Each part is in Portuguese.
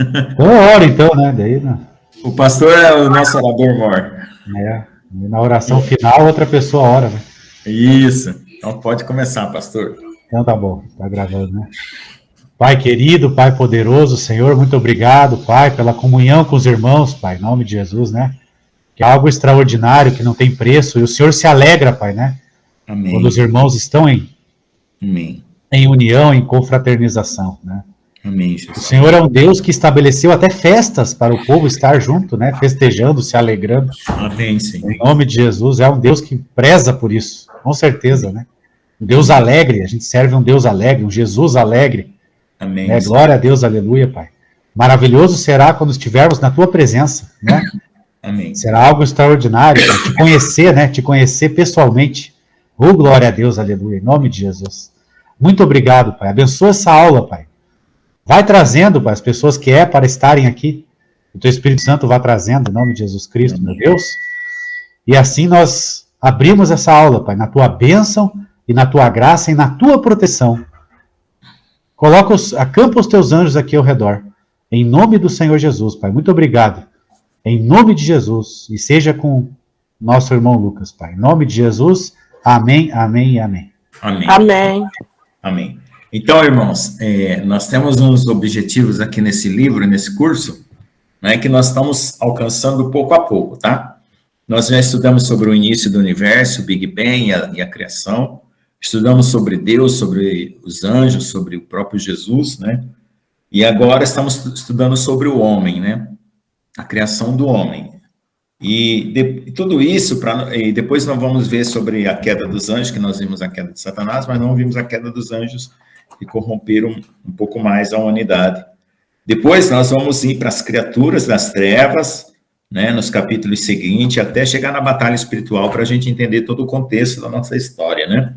Então, ora então, né? Daí, né? O pastor é o nosso orador mor. É, na oração final, outra pessoa ora, né? Isso. Então pode começar, pastor. Então tá bom, tá gravando, né? Pai querido, Pai poderoso, Senhor, muito obrigado, Pai, pela comunhão com os irmãos, Pai, em nome de Jesus, né? Que é algo extraordinário, que não tem preço, e o Senhor se alegra, Pai, né? Quando os Amém. irmãos estão Amém. em união, em confraternização, né? Amém, O Jesus. Senhor é um Deus que estabeleceu até festas para o povo estar junto, né? Festejando, se alegrando. Amém, Em Senhor. nome de Jesus, é um Deus que preza por isso, com certeza, né? Um Deus Amém. alegre, a gente serve um Deus alegre, um Jesus alegre, Amém, né? Senhor. Glória a Deus, aleluia, Pai. Maravilhoso será quando estivermos na tua presença, né? Amém. Será algo extraordinário, Pai, te conhecer, né? Te conhecer pessoalmente. Oh, glória a Deus, aleluia, em nome de Jesus. Muito obrigado, Pai. Abençoa essa aula, Pai. Vai trazendo, Pai, as pessoas que é para estarem aqui. O teu Espírito Santo vai trazendo, em nome de Jesus Cristo, meu Amém. Deus. E assim nós abrimos essa aula, Pai, na tua bênção e na tua graça e na tua proteção. Acampa os teus anjos aqui ao redor. Em nome do Senhor Jesus, Pai. Muito obrigado. Em nome de Jesus. E seja com nosso irmão Lucas, Pai. Em nome de Jesus. Amém, amém e amém. Amém. Amém. Amém. Então, irmãos, nós temos uns objetivos aqui nesse livro, nesse curso, né, que nós estamos alcançando pouco a pouco, tá? Nós já estudamos sobre o início do universo, o Big Bang e a criação. Estudamos sobre Deus, sobre os anjos, sobre o próprio Jesus, né? E agora estamos estudando sobre o homem, né? A criação do homem. E tudo isso, e depois nós vamos ver sobre a queda dos anjos, que nós vimos a queda de Satanás, mas não vimos a queda dos anjos que corromperam um pouco mais a humanidade. Depois nós vamos ir para as criaturas das trevas, né, nos capítulos seguintes, até chegar na batalha espiritual, para a gente entender todo o contexto da nossa história, né?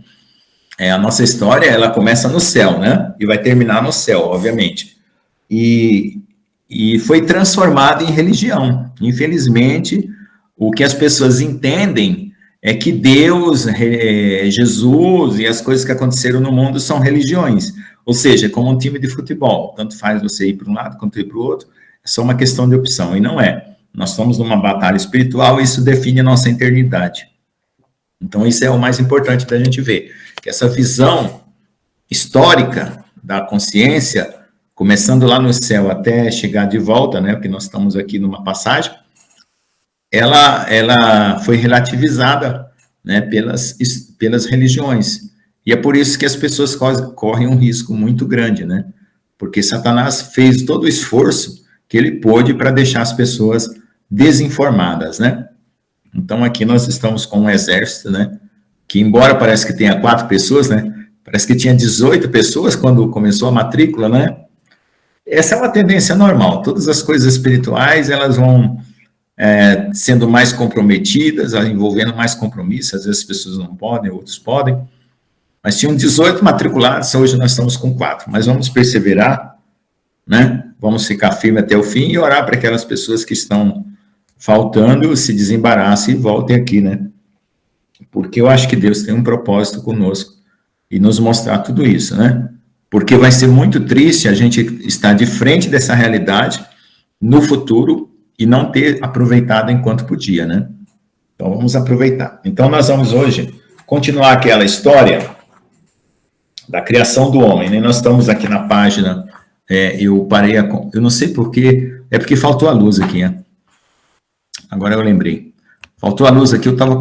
A nossa história, ela começa no céu, né? E vai terminar no céu, obviamente. E foi transformada em religião. Infelizmente, o que as pessoas entendem é que Deus, Jesus e as coisas que aconteceram no mundo são religiões. Ou seja, como um time de futebol. Tanto faz você ir para um lado quanto ir para o outro. É só uma questão de opção. E não é. Nós estamos numa batalha espiritual e isso define a nossa eternidade. Então, isso é o mais importante da gente ver. Que essa visão histórica da consciência, começando lá no céu até chegar de volta, né, porque nós estamos aqui numa passagem, ela foi relativizada, né, pelas religiões. E é por isso que as pessoas correm um risco muito grande, né? Porque Satanás fez todo o esforço que ele pôde para deixar as pessoas desinformadas, né? Então aqui nós estamos com um exército, né? Que embora parece que tenha 4 pessoas, né? Parece que tinha 18 pessoas quando começou a matrícula, né? Essa é uma tendência normal. Todas as coisas espirituais, elas vão sendo mais comprometidas, envolvendo mais compromisso. Às vezes as pessoas não podem, outros podem. Mas tinham 18 matriculados, hoje nós estamos com 4. Mas vamos perseverar, né? Vamos ficar firme até o fim e orar para aquelas pessoas que estão faltando se desembaraçem e voltem aqui, né? Porque eu acho que Deus tem um propósito conosco e nos mostrar tudo isso, né? Porque vai ser muito triste a gente estar de frente dessa realidade no futuro e não ter aproveitado enquanto podia, né? Então, vamos aproveitar. Então, nós vamos hoje continuar aquela história da criação do homem, né? Nós estamos aqui na página, eu parei, eu não sei porquê, é porque faltou a luz aqui, né? Agora eu lembrei. Faltou a luz aqui, eu estava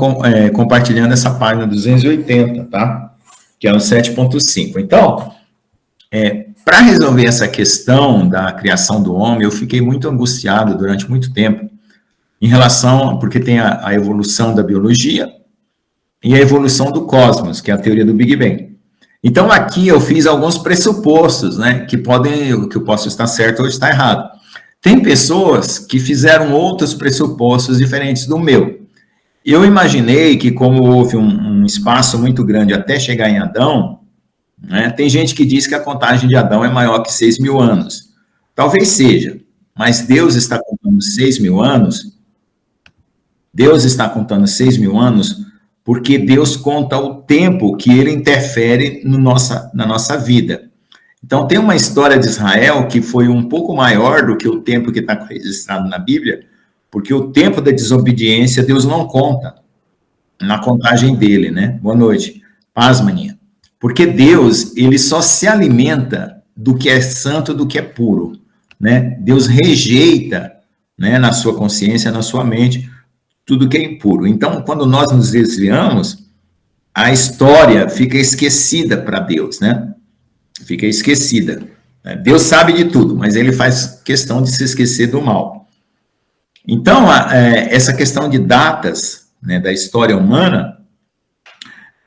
compartilhando essa página 280, tá? Que é o 7.5. Então, para resolver essa questão da criação do homem, eu fiquei muito angustiado durante muito tempo, em relação, porque tem a evolução da biologia e a evolução do cosmos, que é a teoria do Big Bang. Então, aqui eu fiz alguns pressupostos, né, que eu posso estar certo ou estar errado. Tem pessoas que fizeram outros pressupostos diferentes do meu. Eu imaginei que, como houve um espaço muito grande até chegar em Adão, né, tem gente que diz que a contagem de Adão é maior que 6.000 anos. Talvez seja, mas Deus está contando 6.000 anos. Deus está contando 6.000 anos porque Deus conta o tempo que ele interfere na nossa vida. Então, tem uma história de Israel que foi um pouco maior do que o tempo que está registrado na Bíblia, porque o tempo da desobediência Deus não conta na contagem dele, né? Boa noite. Paz, maninha. Porque Deus, ele só se alimenta do que é santo, do que é puro, né? Deus rejeita, né, na sua consciência, na sua mente, tudo que é impuro. Então, quando nós nos desviamos, a história fica esquecida para Deus, né? Fica esquecida. Deus sabe de tudo, mas ele faz questão de se esquecer do mal. Então, essa questão de datas, né, da história humana,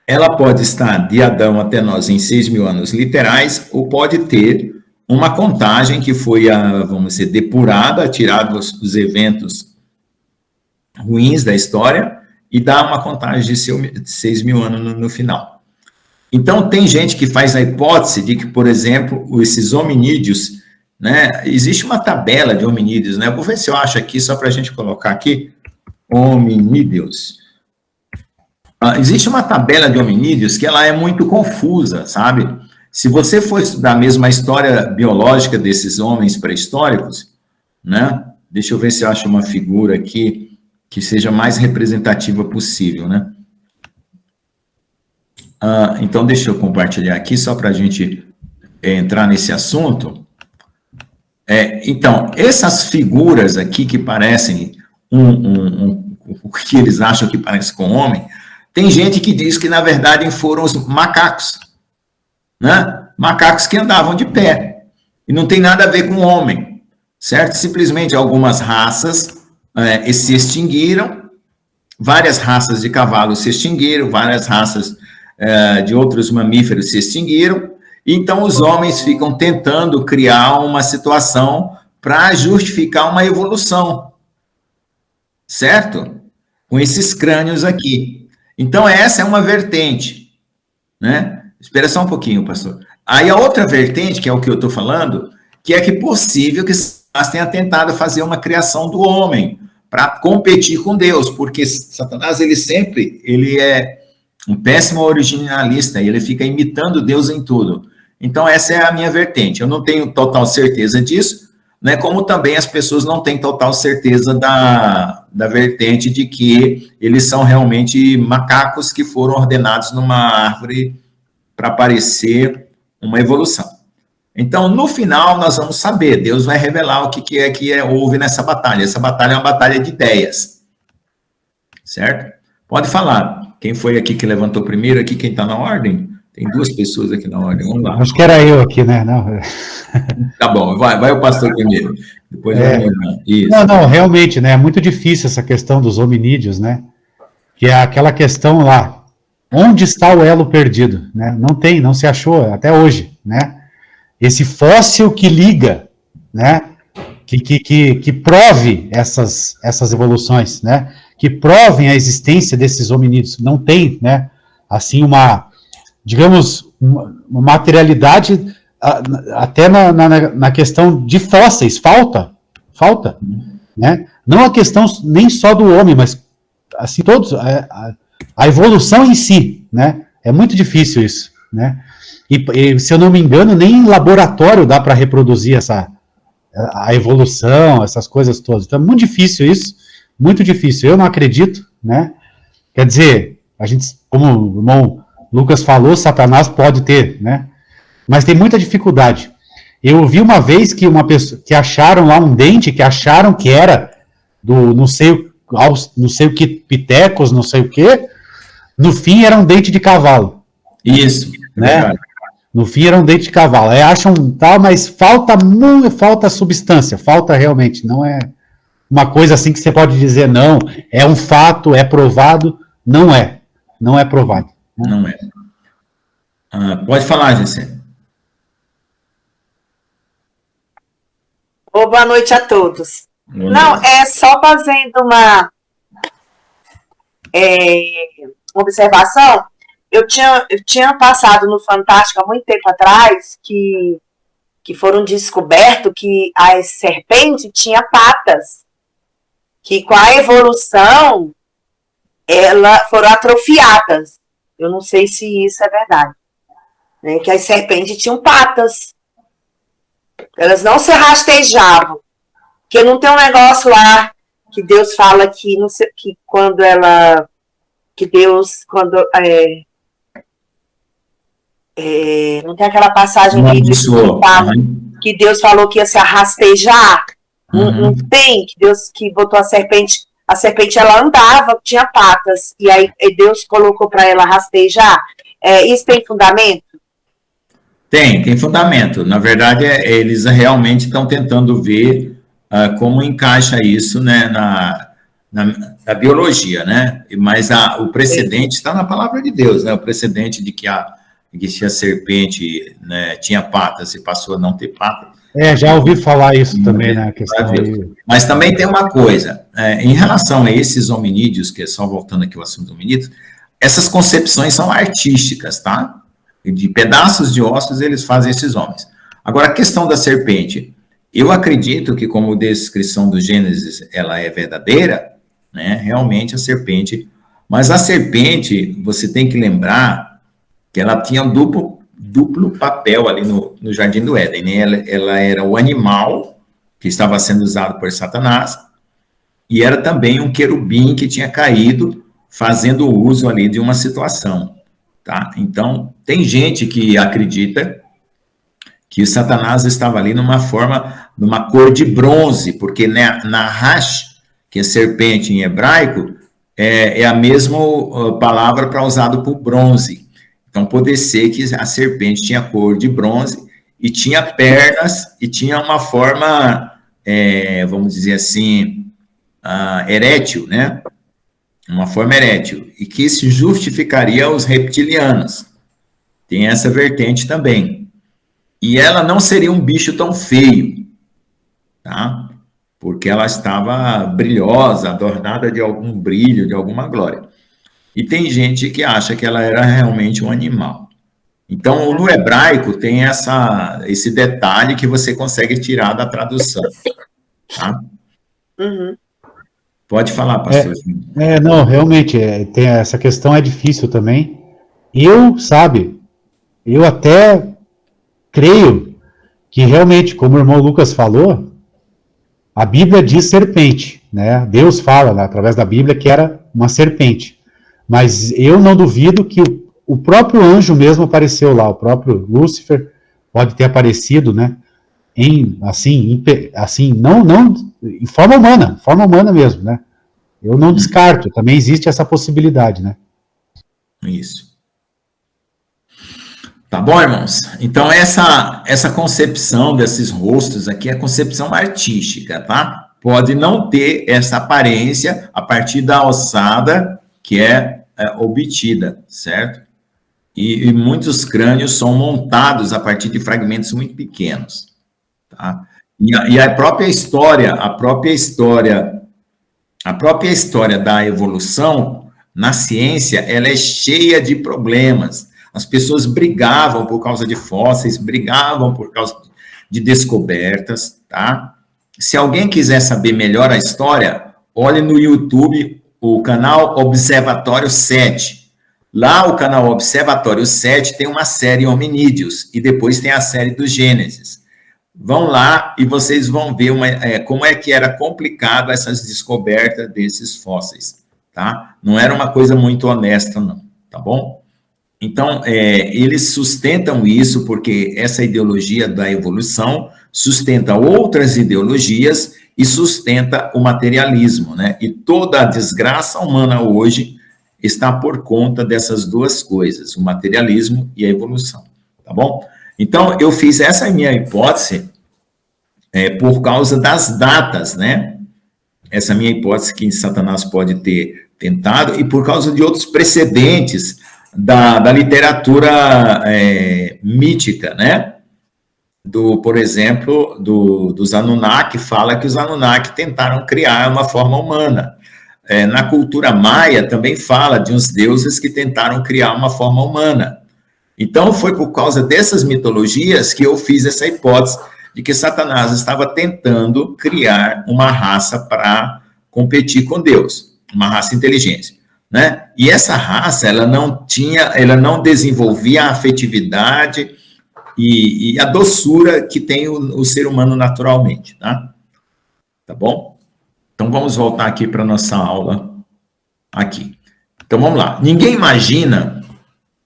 ela pode estar de Adão até nós em 6.000 anos literais, ou pode ter uma contagem que foi, vamos dizer, depurada, tirada os eventos ruins da história, e dá uma contagem de 6.000 anos no final. Então, tem gente que faz a hipótese de que, por exemplo, esses hominídeos, né, existe uma tabela de hominídeos, né, vou ver se eu acho aqui, só para a gente colocar aqui, hominídeos. Existe uma tabela de hominídeos que ela é muito confusa, sabe? Se você for estudar mesmo a história biológica desses homens pré-históricos, né, deixa eu ver se eu acho uma figura aqui que seja mais representativa possível, né? Então, deixa eu compartilhar aqui, só para a gente entrar nesse assunto. Então, essas figuras aqui que parecem o que eles acham que parece com homem, tem gente que diz que, na verdade, foram os macacos, né? Macacos que andavam de pé, e não tem nada a ver com homem, certo? Simplesmente algumas raças se extinguiram, várias raças de cavalos se extinguiram, várias raças de outros mamíferos se extinguiram, então os homens ficam tentando criar uma situação para justificar uma evolução, certo? Com esses crânios aqui. Então essa é uma vertente, né? Espera só um pouquinho, pastor. Aí a outra vertente, que é o que eu estou falando, que é que é possível que Satanás tenha tentado fazer uma criação do homem para competir com Deus, porque Satanás, ele é um péssimo originalista, e ele fica imitando Deus em tudo. Então, essa é a minha vertente. Eu não tenho total certeza disso, né? Como também as pessoas não têm total certeza da vertente de que eles são realmente macacos que foram ordenados numa árvore para parecer uma evolução. Então, no final, nós vamos saber, Deus vai revelar o que houve nessa batalha. Essa batalha é uma batalha de ideias, certo? Pode falar. Quem foi aqui que levantou primeiro? Aqui quem está na ordem? Tem duas pessoas aqui na ordem. Vamos lá. Acho que era eu aqui, né? Não. Tá bom, vai o pastor primeiro. Depois isso. Não, realmente, né? É muito difícil essa questão dos hominídeos, né? Que é aquela questão lá. Onde está o elo perdido? Né? Não se achou até hoje, né? Esse fóssil que liga, né? Que prove essas evoluções, né? Que provem a existência desses hominídeos. Não tem, né? Assim, digamos, uma materialidade até na questão de fósseis. Falta, né? Não a questão nem só do homem, mas assim, todos, a evolução em si, né? É muito difícil isso, né? E se eu não me engano, nem em laboratório dá para reproduzir a evolução, essas coisas todas. Então é muito difícil isso, muito difícil. Eu não acredito, né? Quer dizer, a gente, como o irmão Lucas falou, Satanás pode ter, né? Mas tem muita dificuldade. Eu vi uma vez que uma pessoa que acharam lá um dente, que acharam que era do não sei o que, pitecos, não sei o que, no fim era um dente de cavalo. Isso, né? No fim era um dente de cavalo. Aí acham tal, mas falta substância, falta realmente, não é uma coisa assim que você pode dizer, não, é um fato, é provado, não é provado. Né? Não é. Pode falar, Gessé. Boa noite a todos. Não, é só fazendo uma observação. Eu tinha passado no Fantástico há muito tempo atrás que foram descobertos que a serpente tinha patas, que com a evolução foram atrofiadas. Eu não sei se isso é verdade. Né? Que as serpentes tinham patas. Elas não se rastejavam. Porque não tem um negócio lá que Deus fala que, não sei, que quando ela... Que Deus, quando... não tem aquela passagem que Deus falou que ia se rastejar? Não tem, que Deus que botou a serpente ela andava, tinha patas, e aí Deus colocou para ela rastejar. Isso tem fundamento? Tem fundamento. Na verdade, eles realmente estão tentando ver como encaixa isso, né, na biologia, né? Mas o precedente está na palavra de Deus, né? O precedente de que a serpente, né, tinha patas e passou a não ter patas. Já ouvi falar isso também, né? Questão aí. Mas também tem uma coisa, em relação a esses hominídeos, que é só voltando aqui ao assunto do hominídeo, essas concepções são artísticas, tá? De pedaços de ossos eles fazem esses homens. Agora, a questão da serpente, eu acredito que como descrição do Gênesis, ela é verdadeira, né? Realmente a serpente, mas a serpente, você tem que lembrar que ela tinha um duplo papel ali no Jardim do Éden, né? Ela era o animal que estava sendo usado por Satanás e era também um querubim que tinha caído fazendo uso ali de uma situação, tá? Então, tem gente que acredita que Satanás estava ali numa cor de bronze, porque na Rash, que é serpente em hebraico, é a mesma palavra para usado por bronze. Então, pode ser que a serpente tinha cor de bronze e tinha pernas e tinha uma forma, vamos dizer assim, erétil, né? Uma forma erétil. E que isso justificaria os reptilianos. Tem essa vertente também. E ela não seria um bicho tão feio, tá? Porque ela estava brilhosa, adornada de algum brilho, de alguma glória. E tem gente que acha que ela era realmente um animal. Então, no hebraico, tem esse detalhe que você consegue tirar da tradução. Tá? Uhum. Pode falar, pastor. Não, realmente, tem essa questão é difícil também. Eu até creio que realmente, como o irmão Lucas falou, a Bíblia diz serpente, né? Deus fala, né, através da Bíblia, que era uma serpente. Mas eu não duvido que o próprio anjo mesmo apareceu lá, o próprio Lúcifer pode ter aparecido, né? Não em forma humana mesmo, né? Eu não descarto, também existe essa possibilidade, né? Isso. Tá bom, irmãos? Então, essa concepção desses rostos aqui é concepção artística, tá? Pode não ter essa aparência a partir da ossada que é obtida, certo? E muitos crânios são montados a partir de fragmentos muito pequenos, tá? E a própria história da evolução na ciência, ela é cheia de problemas. As pessoas brigavam por causa de fósseis, brigavam por causa de descobertas, tá? Se alguém quiser saber melhor a história, olhe no YouTube o canal Observatório 7. Lá, o canal Observatório 7 tem uma série Hominídeos, e depois tem a série do Gênesis. Vão lá e vocês vão ver como é que era complicado essas descobertas desses fósseis, tá? Não era uma coisa muito honesta, não, tá bom? Então, eles sustentam isso porque essa ideologia da evolução sustenta outras ideologias e sustenta o materialismo, né? E toda a desgraça humana hoje está por conta dessas duas coisas, o materialismo e a evolução, tá bom? Então, eu fiz essa minha hipótese por causa das datas, né? Essa minha hipótese que Satanás pode ter tentado e por causa de outros precedentes da literatura mítica, né? Por exemplo, dos Anunnaki, fala que os Anunnaki tentaram criar uma forma humana. Na cultura maia também fala de uns deuses que tentaram criar uma forma humana. Então, foi por causa dessas mitologias que eu fiz essa hipótese de que Satanás estava tentando criar uma raça para competir com Deus, uma raça inteligente, né? E essa raça, ela não desenvolvia a afetividade e a doçura que tem o ser humano naturalmente, tá? Tá bom? Então, vamos voltar aqui para a nossa aula aqui. Então, vamos lá. Ninguém imagina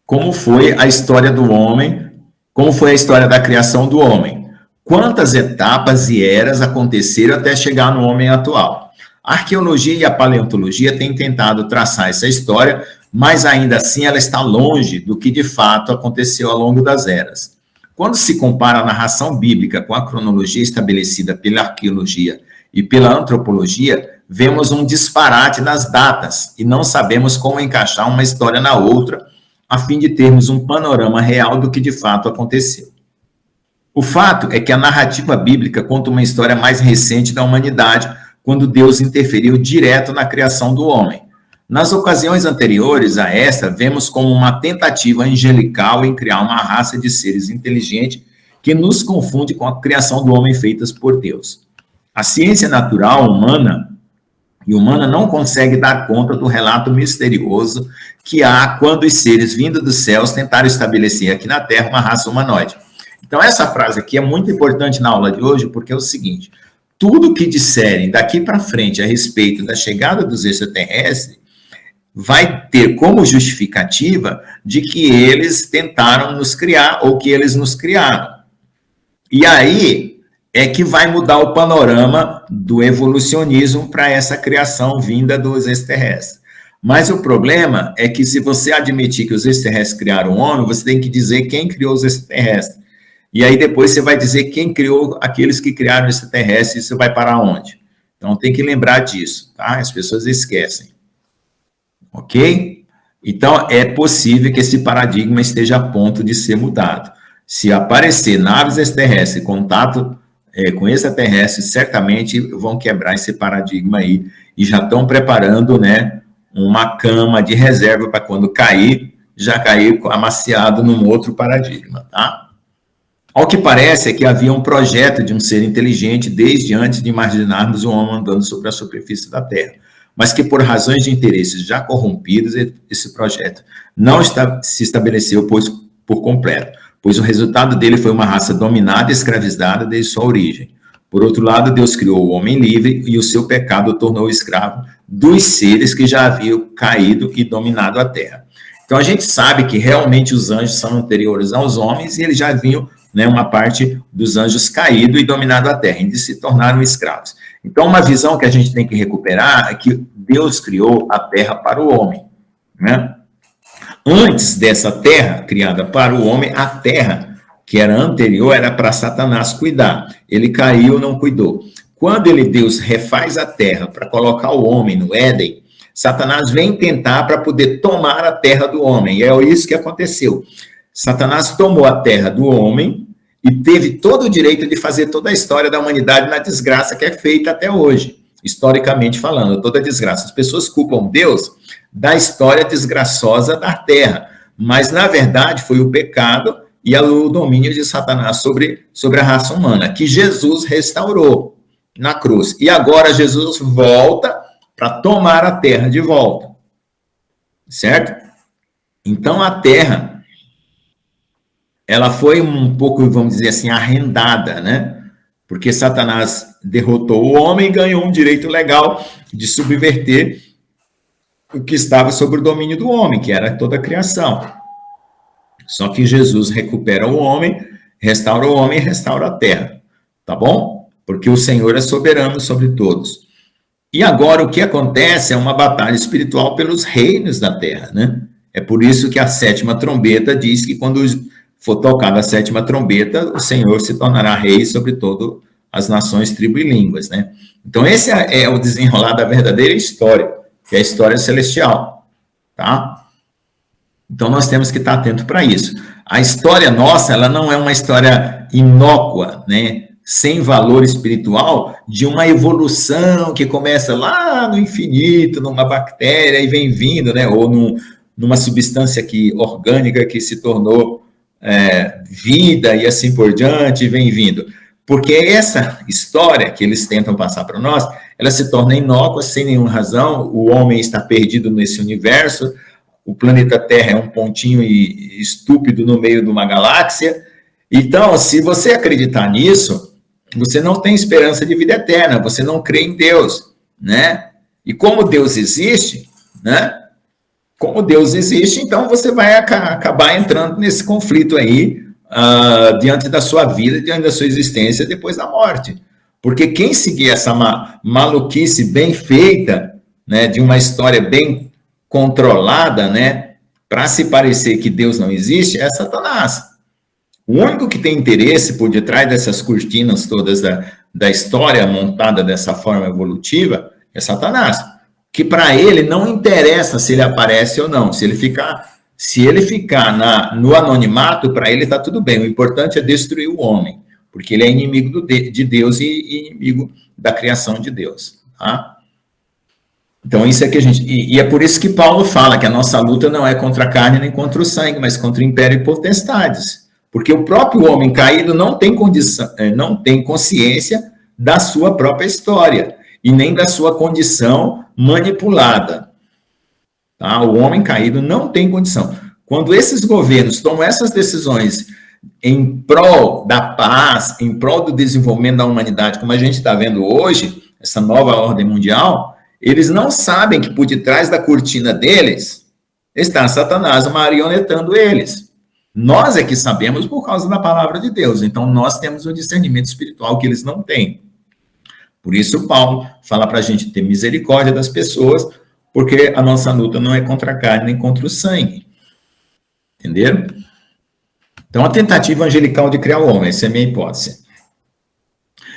como foi a história do homem, como foi a história da criação do homem. Quantas etapas e eras aconteceram até chegar no homem atual. A arqueologia e a paleontologia têm tentado traçar essa história, mas ainda assim ela está longe do que de fato aconteceu ao longo das eras. Quando se compara a narração bíblica com a cronologia estabelecida pela arqueologia e pela antropologia, vemos um disparate nas datas e não sabemos como encaixar uma história na outra, a fim de termos um panorama real do que de fato aconteceu. O fato é que a narrativa bíblica conta uma história mais recente da humanidade, quando Deus interferiu direto na criação do homem. Nas ocasiões anteriores a esta, vemos como uma tentativa angelical em criar uma raça de seres inteligentes que nos confunde com a criação do homem feitas por Deus. A ciência natural humana não consegue dar conta do relato misterioso que há quando os seres vindos dos céus tentaram estabelecer aqui na Terra uma raça humanoide. Então, essa frase aqui é muito importante na aula de hoje, porque é o seguinte: tudo que disserem daqui para frente a respeito da chegada dos extraterrestres vai ter como justificativa de que eles tentaram nos criar ou que eles nos criaram. E aí é que vai mudar o panorama do evolucionismo para essa criação vinda dos extraterrestres. Mas o problema é que se você admitir que os extraterrestres criaram o homem, você tem que dizer quem criou os extraterrestres. E aí depois você vai dizer quem criou aqueles que criaram os extraterrestres, e isso vai parar onde? Então tem que lembrar disso, tá? As pessoas esquecem. Ok? Então é possível que esse paradigma esteja a ponto de ser mudado. Se aparecer naves extraterrestres, contato com extraterrestres, certamente vão quebrar esse paradigma aí, e já estão preparando, né, uma cama de reserva para quando cair, já cair amaciado num outro paradigma, tá? Ao que parece é que havia um projeto de um ser inteligente desde antes de imaginarmos o homem andando sobre a superfície da Terra, mas que por razões de interesses já corrompidos, esse projeto não se estabeleceu por completo, pois o resultado dele foi uma raça dominada e escravizada desde sua origem. Por outro lado, Deus criou o homem livre e o seu pecado o tornou escravo dos seres que já haviam caído e dominado a Terra. Então, a gente sabe que realmente os anjos são anteriores aos homens e eles já haviam, né, uma parte dos anjos caído e dominado a Terra, e se tornaram escravos. Então, uma visão que a gente tem que recuperar é que Deus criou a Terra para o homem, né? Antes dessa Terra criada para o homem, a Terra, que era anterior, era para Satanás cuidar. Ele caiu, não cuidou. Quando Deus refaz a Terra para colocar o homem no Éden, Satanás vem tentar para poder tomar a terra do homem, e é isso que aconteceu. Satanás tomou a terra do homem e teve todo o direito de fazer toda a história da humanidade na desgraça que é feita até hoje, historicamente falando, toda a desgraça. As pessoas culpam Deus da história desgraçosa da terra, mas na verdade foi o pecado e o domínio de Satanás sobre a raça humana, que Jesus restaurou na cruz. E agora Jesus volta para tomar a terra de volta, certo? Então a terra, ela foi um pouco, vamos dizer assim, arrendada, né? Porque Satanás derrotou o homem e ganhou um direito legal de subverter o que estava sob o domínio do homem, que era toda a criação. Só que Jesus recupera o homem, restaura o homem e restaura a terra, tá bom? Porque o Senhor é soberano sobre todos. E agora o que acontece é uma batalha espiritual pelos reinos da terra, né? É por isso que a sétima trombeta diz que quando for tocada a sétima trombeta, o Senhor se tornará rei sobre todas as nações, tribos e línguas, né? Então esse é o desenrolar da verdadeira história, que é a história celestial, tá? Então nós temos que estar atento para isso. A história nossa, ela não é uma história inócua, né? Sem valor espiritual, de uma evolução que começa lá no infinito, numa bactéria e vem vindo, né? Ou numa substância orgânica que se tornou vida e assim por diante, vem vindo. Porque essa história que eles tentam passar para nós, ela se torna inócua, sem nenhuma razão. O homem está perdido nesse universo, o planeta Terra é um pontinho estúpido no meio de uma galáxia, Então, se você acreditar nisso, você não tem esperança de vida eterna, você não crê em Deus, né? E como Deus existe, né? Como Deus existe, então você vai acabar entrando nesse conflito aí, diante da sua vida, diante da sua existência depois da morte. Porque quem seguir essa maluquice bem feita, né, de uma história bem controlada, né, para se parecer que Deus não existe, é Satanás. O único que tem interesse por detrás dessas cortinas todas da história montada dessa forma evolutiva é Satanás. Que para ele não interessa se ele aparece ou não. Se ele ficar no anonimato, para ele está tudo bem. O importante é destruir o homem, porque ele é inimigo de Deus e inimigo da criação de Deus. Tá? Então, isso é que a gente... E é por isso que Paulo fala que a nossa luta não é contra a carne nem contra o sangue, mas contra o império e potestades. Porque o próprio homem caído não tem consciência da sua própria história e nem da sua condição manipulada. Tá? O homem caído não tem condição. Quando esses governos tomam essas decisões em prol da paz, em prol do desenvolvimento da humanidade, como a gente está vendo hoje, essa nova ordem mundial, eles não sabem que por detrás da cortina deles está Satanás marionetando eles. Nós é que sabemos por causa da palavra de Deus. Então, nós temos um discernimento espiritual que eles não têm. Por isso, Paulo fala para a gente ter misericórdia das pessoas, porque a nossa luta não é contra a carne nem contra o sangue. Entenderam? Então, a tentativa angelical de criar o homem, essa é a minha hipótese.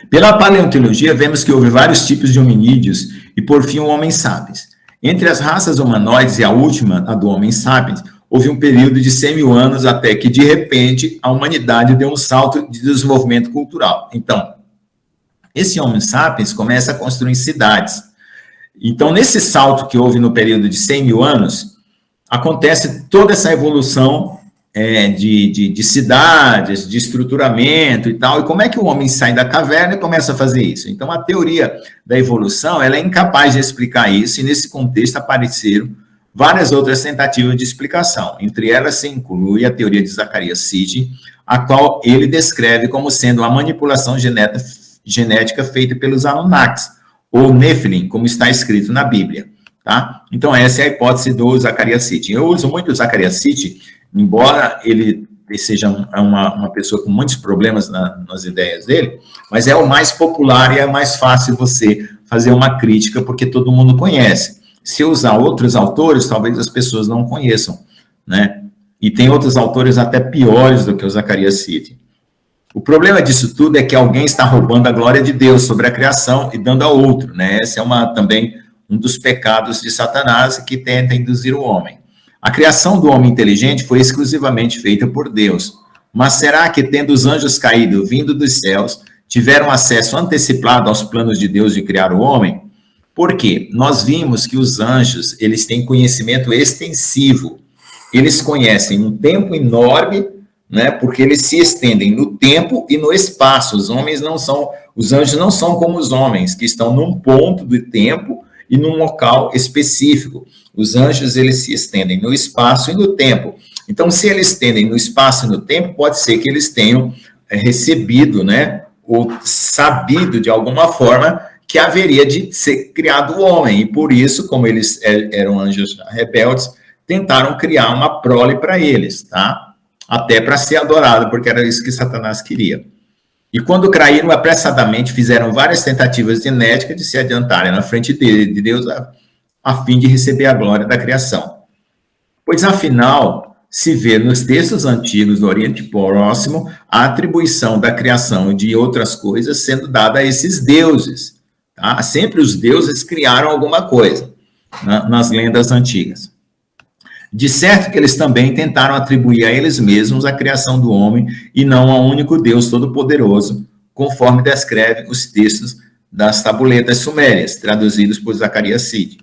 Pela paleontologia, vemos que houve vários tipos de hominídeos e, por fim, o Homo sapiens. Entre as raças humanoides e a última, a do Homo sapiens, houve um período de 100 mil anos até que, de repente, a humanidade deu um salto de desenvolvimento cultural. Então, esse Homo sapiens começa a construir cidades. Então, nesse salto que houve no período de 100 mil anos, acontece toda essa evolução de cidades, de estruturamento e tal. E como é que o homem sai da caverna e começa a fazer isso? Então, a teoria da evolução, ela é incapaz de explicar isso, e nesse contexto apareceram várias outras tentativas de explicação. Entre elas se inclui a teoria de Zecharia Sitchin, a qual ele descreve como sendo uma manipulação genética feita pelos Anunnakis, ou Nephilim, como está escrito na Bíblia. Tá? Então, essa é a hipótese do Zecharia Sitchin. Eu uso muito o Zecharia Sitchin, embora ele seja uma pessoa com muitos problemas nas ideias dele, mas é o mais popular e é mais fácil você fazer uma crítica, porque todo mundo conhece. Se eu usar outros autores, talvez as pessoas não conheçam, né? E tem outros autores até piores do que o Zecharia Sitchin. O problema disso tudo é que alguém está roubando a glória de Deus sobre a criação e dando a outro, né? Esse é também um dos pecados de Satanás que tenta induzir o homem. A criação do homem inteligente foi exclusivamente feita por Deus. Mas será que, tendo os anjos caídos vindo dos céus, tiveram acesso antecipado aos planos de Deus de criar o homem? Por quê? Nós vimos que os anjos, eles têm conhecimento extensivo. Eles conhecem um tempo enorme, né? Porque eles se estendem no tempo e no espaço. Os anjos não são como os homens, que estão num ponto do tempo e num local específico. Os anjos, eles se estendem no espaço e no tempo. Então, se eles estendem no espaço e no tempo, pode ser que eles tenham recebido, né? Ou sabido de alguma forma que haveria de ser criado o homem, e por isso, como eles eram anjos rebeldes, tentaram criar uma prole para eles, tá? Até para ser adorado, porque era isso que Satanás queria. E quando caíram, apressadamente fizeram várias tentativas genéticas de se adiantarem na frente de Deus, a fim de receber a glória da criação. Pois, afinal, se vê nos textos antigos do Oriente Próximo a atribuição da criação de outras coisas sendo dada a esses deuses. Tá? Sempre os deuses criaram alguma coisa, nas lendas antigas. De certo que eles também tentaram atribuir a eles mesmos a criação do homem e não ao único Deus Todo-Poderoso, conforme descreve os textos das tabuletas sumérias, traduzidos por Zecharia Sitchin.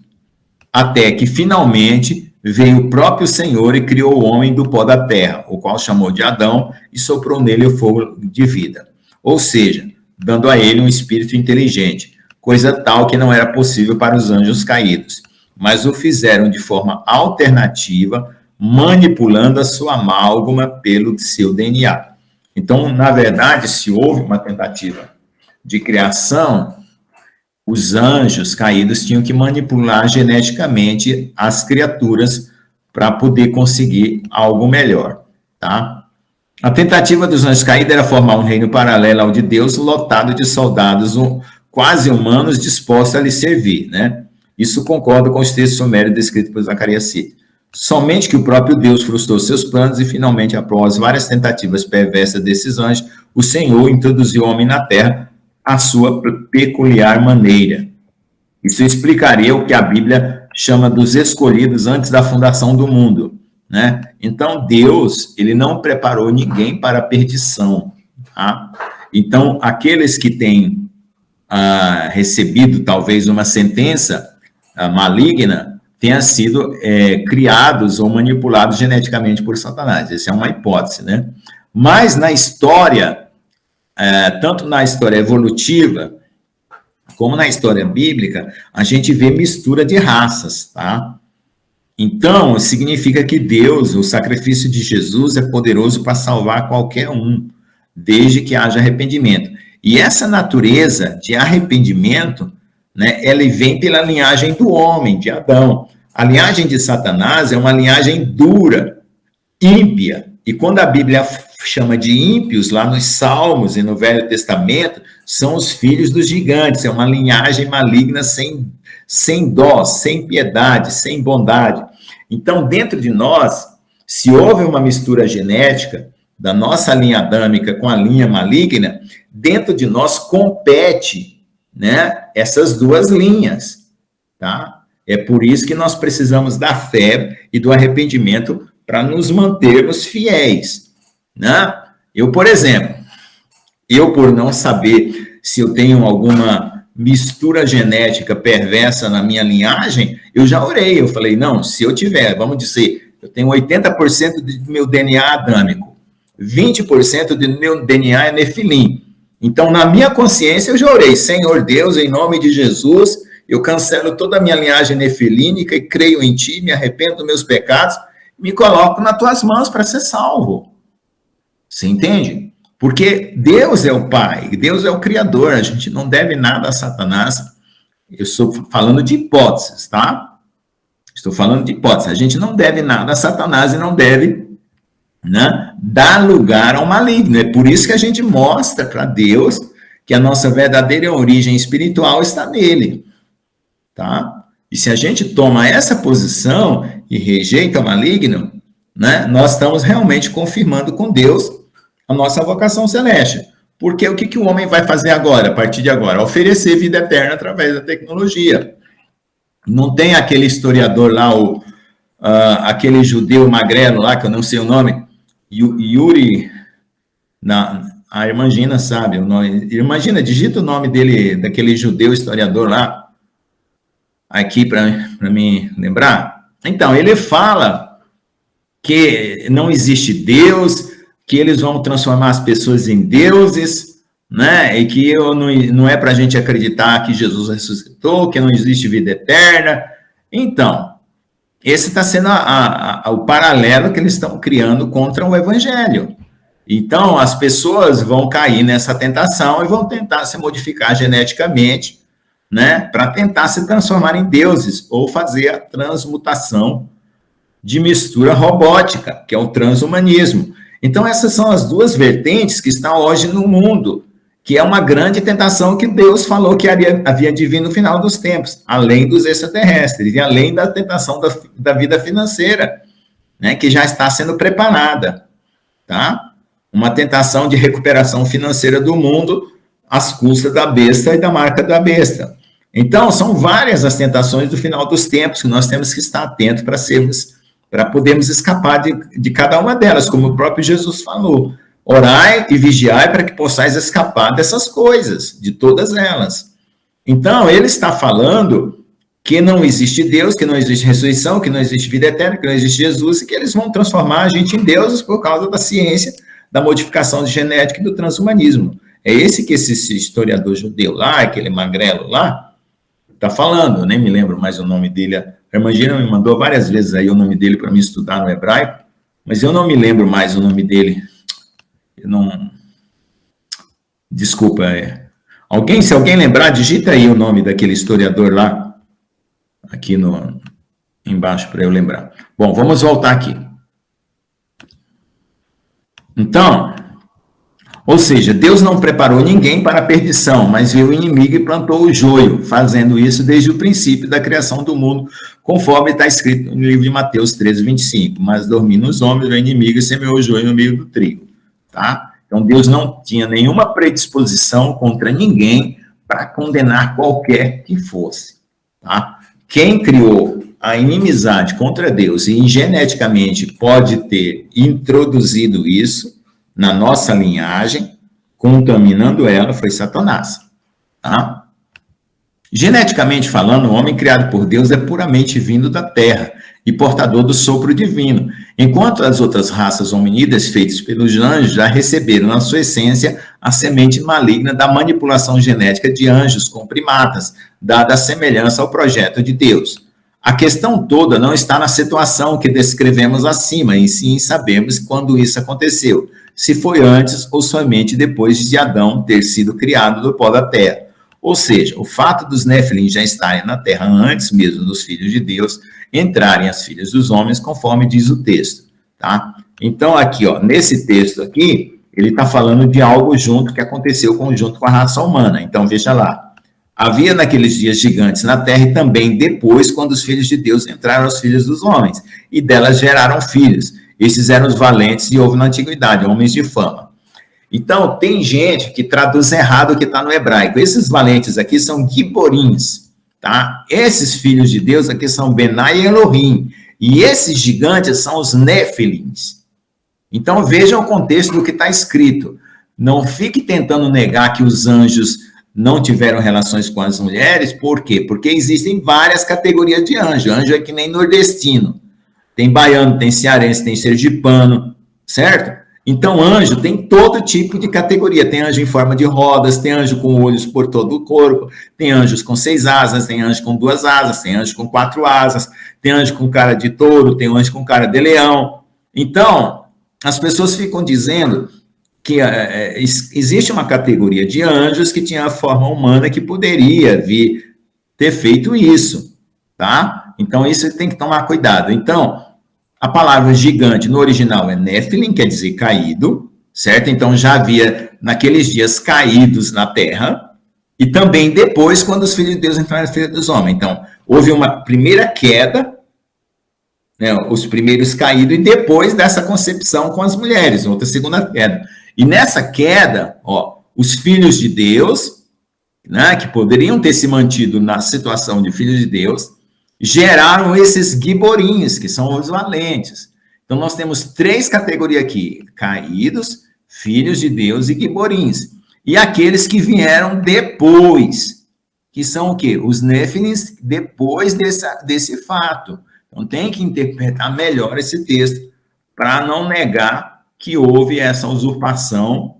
Até que, finalmente, veio o próprio Senhor e criou o homem do pó da terra, o qual chamou de Adão e soprou nele o fogo de vida. Ou seja, dando a ele um espírito inteligente, coisa tal que não era possível para os anjos caídos, mas o fizeram de forma alternativa, manipulando a sua amálgama pelo seu DNA. Então, na verdade, se houve uma tentativa de criação, os anjos caídos tinham que manipular geneticamente as criaturas para poder conseguir algo melhor, tá? A tentativa dos anjos caídos era formar um reino paralelo ao de Deus, lotado de soldados quase humanos dispostos a lhe servir, né? Isso concorda com os textos sumérios descritos por Zacarias 7. Somente que o próprio Deus frustrou seus planos e, finalmente, após várias tentativas perversas desses anjos, o Senhor introduziu o homem na terra à sua peculiar maneira. Isso explicaria o que a Bíblia chama dos escolhidos antes da fundação do mundo, né? Então, Deus, ele não preparou ninguém para a perdição, tá? Então, aqueles que têm recebido, talvez, uma sentença maligna, tenha sido criados ou manipulados geneticamente por Satanás. Essa é uma hipótese, né? Mas na história, tanto na história evolutiva, como na história bíblica, a gente vê mistura de raças, tá? Então, significa que Deus, o sacrifício de Jesus, é poderoso para salvar qualquer um, desde que haja arrependimento. E essa natureza de arrependimento, né, ela vem pela linhagem do homem, de Adão. A linhagem de Satanás é uma linhagem dura, ímpia. E quando a Bíblia chama de ímpios, lá nos Salmos e no Velho Testamento, são os filhos dos gigantes. É uma linhagem maligna sem dó, sem piedade, sem bondade. Então, dentro de nós, se houve uma mistura genética da nossa linha adâmica com a linha maligna, dentro de nós compete, né, essas duas linhas, tá? É por isso que nós precisamos da fé e do arrependimento para nos mantermos fiéis, né? Eu, por exemplo, por não saber se eu tenho alguma mistura genética perversa na minha linhagem, eu já orei, eu falei, não, se eu tiver, vamos dizer, eu tenho 80% do meu DNA adâmico, 20% do meu DNA é nefilim. Então, na minha consciência, eu já orei, Senhor Deus, em nome de Jesus, eu cancelo toda a minha linhagem nefilínica e creio em Ti, me arrependo dos meus pecados, me coloco nas Tuas mãos para ser salvo. Você entende? Porque Deus é o Pai, Deus é o Criador, a gente não deve nada a Satanás. Eu estou falando de hipóteses, tá? Estou falando de hipóteses. A gente não deve nada a Satanás e não deve, né, dar lugar ao maligno. É por isso que a gente mostra para Deus que a nossa verdadeira origem espiritual está nele, tá? E se a gente toma essa posição e rejeita o maligno, né, nós estamos realmente confirmando com Deus a nossa vocação celeste. Porque o que o homem vai fazer agora, a partir de agora? Oferecer vida eterna através da tecnologia. Não tem aquele historiador lá, aquele judeu magrelo lá, que eu não sei o nome, Yuri, a irmã Gina sabe o nome. Irmã Gina, digita o nome dele, daquele judeu historiador lá, aqui para me lembrar. Então, ele fala que não existe Deus, que eles vão transformar as pessoas em deuses, né? E que não é para a gente acreditar que Jesus ressuscitou, que não existe vida eterna. Então, esse está sendo o paralelo que eles estão criando contra o Evangelho. Então, as pessoas vão cair nessa tentação e vão tentar se modificar geneticamente, né, para tentar se transformar em deuses ou fazer a transmutação de mistura robótica, que é o transhumanismo. Então, essas são as duas vertentes que estão hoje no mundo, que é uma grande tentação que Deus falou que havia de vir no final dos tempos, além dos extraterrestres, e além da tentação da vida financeira, né, que já está sendo preparada, tá? Uma tentação de recuperação financeira do mundo às custas da besta e da marca da besta. Então, são várias as tentações do final dos tempos que nós temos que estar atentos para podermos escapar de cada uma delas, como o próprio Jesus falou. Orai e vigiai para que possais escapar dessas coisas, de todas elas. Então, ele está falando que não existe Deus, que não existe ressurreição, que não existe vida eterna, que não existe Jesus, e que eles vão transformar a gente em deuses por causa da ciência, da modificação de genética e do transhumanismo. É esse que esse historiador judeu lá, aquele magrelo lá, está falando. Eu nem me lembro mais o nome dele. A irmã Gina me mandou várias vezes aí o nome dele para me estudar no hebraico, mas eu não me lembro mais o nome dele. Eu não... Desculpa, se alguém lembrar, digita aí o nome daquele historiador lá, aqui embaixo, para eu lembrar. Bom, vamos voltar aqui. Então, ou seja, Deus não preparou ninguém para a perdição, mas viu o inimigo e plantou o joio, fazendo isso desde o princípio da criação do mundo, conforme está escrito no livro de Mateus 13:25. Mas dormindo os homens, o inimigo semeou o joio no meio do trigo. Tá? Então, Deus não tinha nenhuma predisposição contra ninguém para condenar qualquer que fosse. Tá? Quem criou a inimizade contra Deus e geneticamente pode ter introduzido isso na nossa linhagem, contaminando ela, foi Satanás. Tá? Geneticamente falando, o homem criado por Deus é puramente vindo da terra e portador do sopro divino, enquanto as outras raças hominídeas feitas pelos anjos já receberam na sua essência a semente maligna da manipulação genética de anjos com primatas, dada a semelhança ao projeto de Deus. A questão toda não está na situação que descrevemos acima, e sim sabemos quando isso aconteceu, se foi antes ou somente depois de Adão ter sido criado do pó da terra. Ou seja, o fato dos Nefilim já estarem na terra antes mesmo dos filhos de Deus entrarem as filhas dos homens, conforme diz o texto. Tá? Então, aqui, ó, nesse texto aqui, ele está falando de algo junto que aconteceu junto com a raça humana. Então, veja lá. Havia naqueles dias gigantes na terra e também depois, quando os filhos de Deus entraram as filhas dos homens, e delas geraram filhos. Esses eram os valentes e houve na antiguidade, homens de fama. Então, tem gente que traduz errado o que está no hebraico. Esses valentes aqui são giborins, tá? Esses filhos de Deus aqui são Benai e Elohim. E esses gigantes são os Nefilins. Então, vejam o contexto do que está escrito. Não fique tentando negar que os anjos não tiveram relações com as mulheres. Por quê? Porque existem várias categorias de anjo. Anjo é que nem nordestino. Tem baiano, tem cearense, tem sergipano, certo? Então, anjo tem todo tipo de categoria. Tem anjo em forma de rodas, tem anjo com olhos por todo o corpo, tem anjos com 6 asas, tem anjo com 2 asas, tem anjo com 4 asas, tem anjo com cara de touro, tem anjo com cara de leão. Então, as pessoas ficam dizendo que existe uma categoria de anjos que tinha a forma humana que poderia vir ter feito isso, tá? Então, isso tem que tomar cuidado. Então, a palavra gigante no original é Nephilim, quer dizer caído, certo? Então, já havia naqueles dias caídos na terra, e também depois, quando os filhos de Deus entraram nas filhas dos homens. Então, houve uma primeira queda, né, os primeiros caídos, e depois dessa concepção com as mulheres, outra segunda queda. E nessa queda, ó, os filhos de Deus, né, que poderiam ter se mantido na situação de filhos de Deus, geraram esses giborinhos, que são os valentes. Então, nós temos 3 categorias aqui: caídos, filhos de Deus e giborins. E aqueles que vieram depois, que são o quê? Os Nefilins, depois desse fato. Então, tem que interpretar melhor esse texto, para não negar que houve essa usurpação,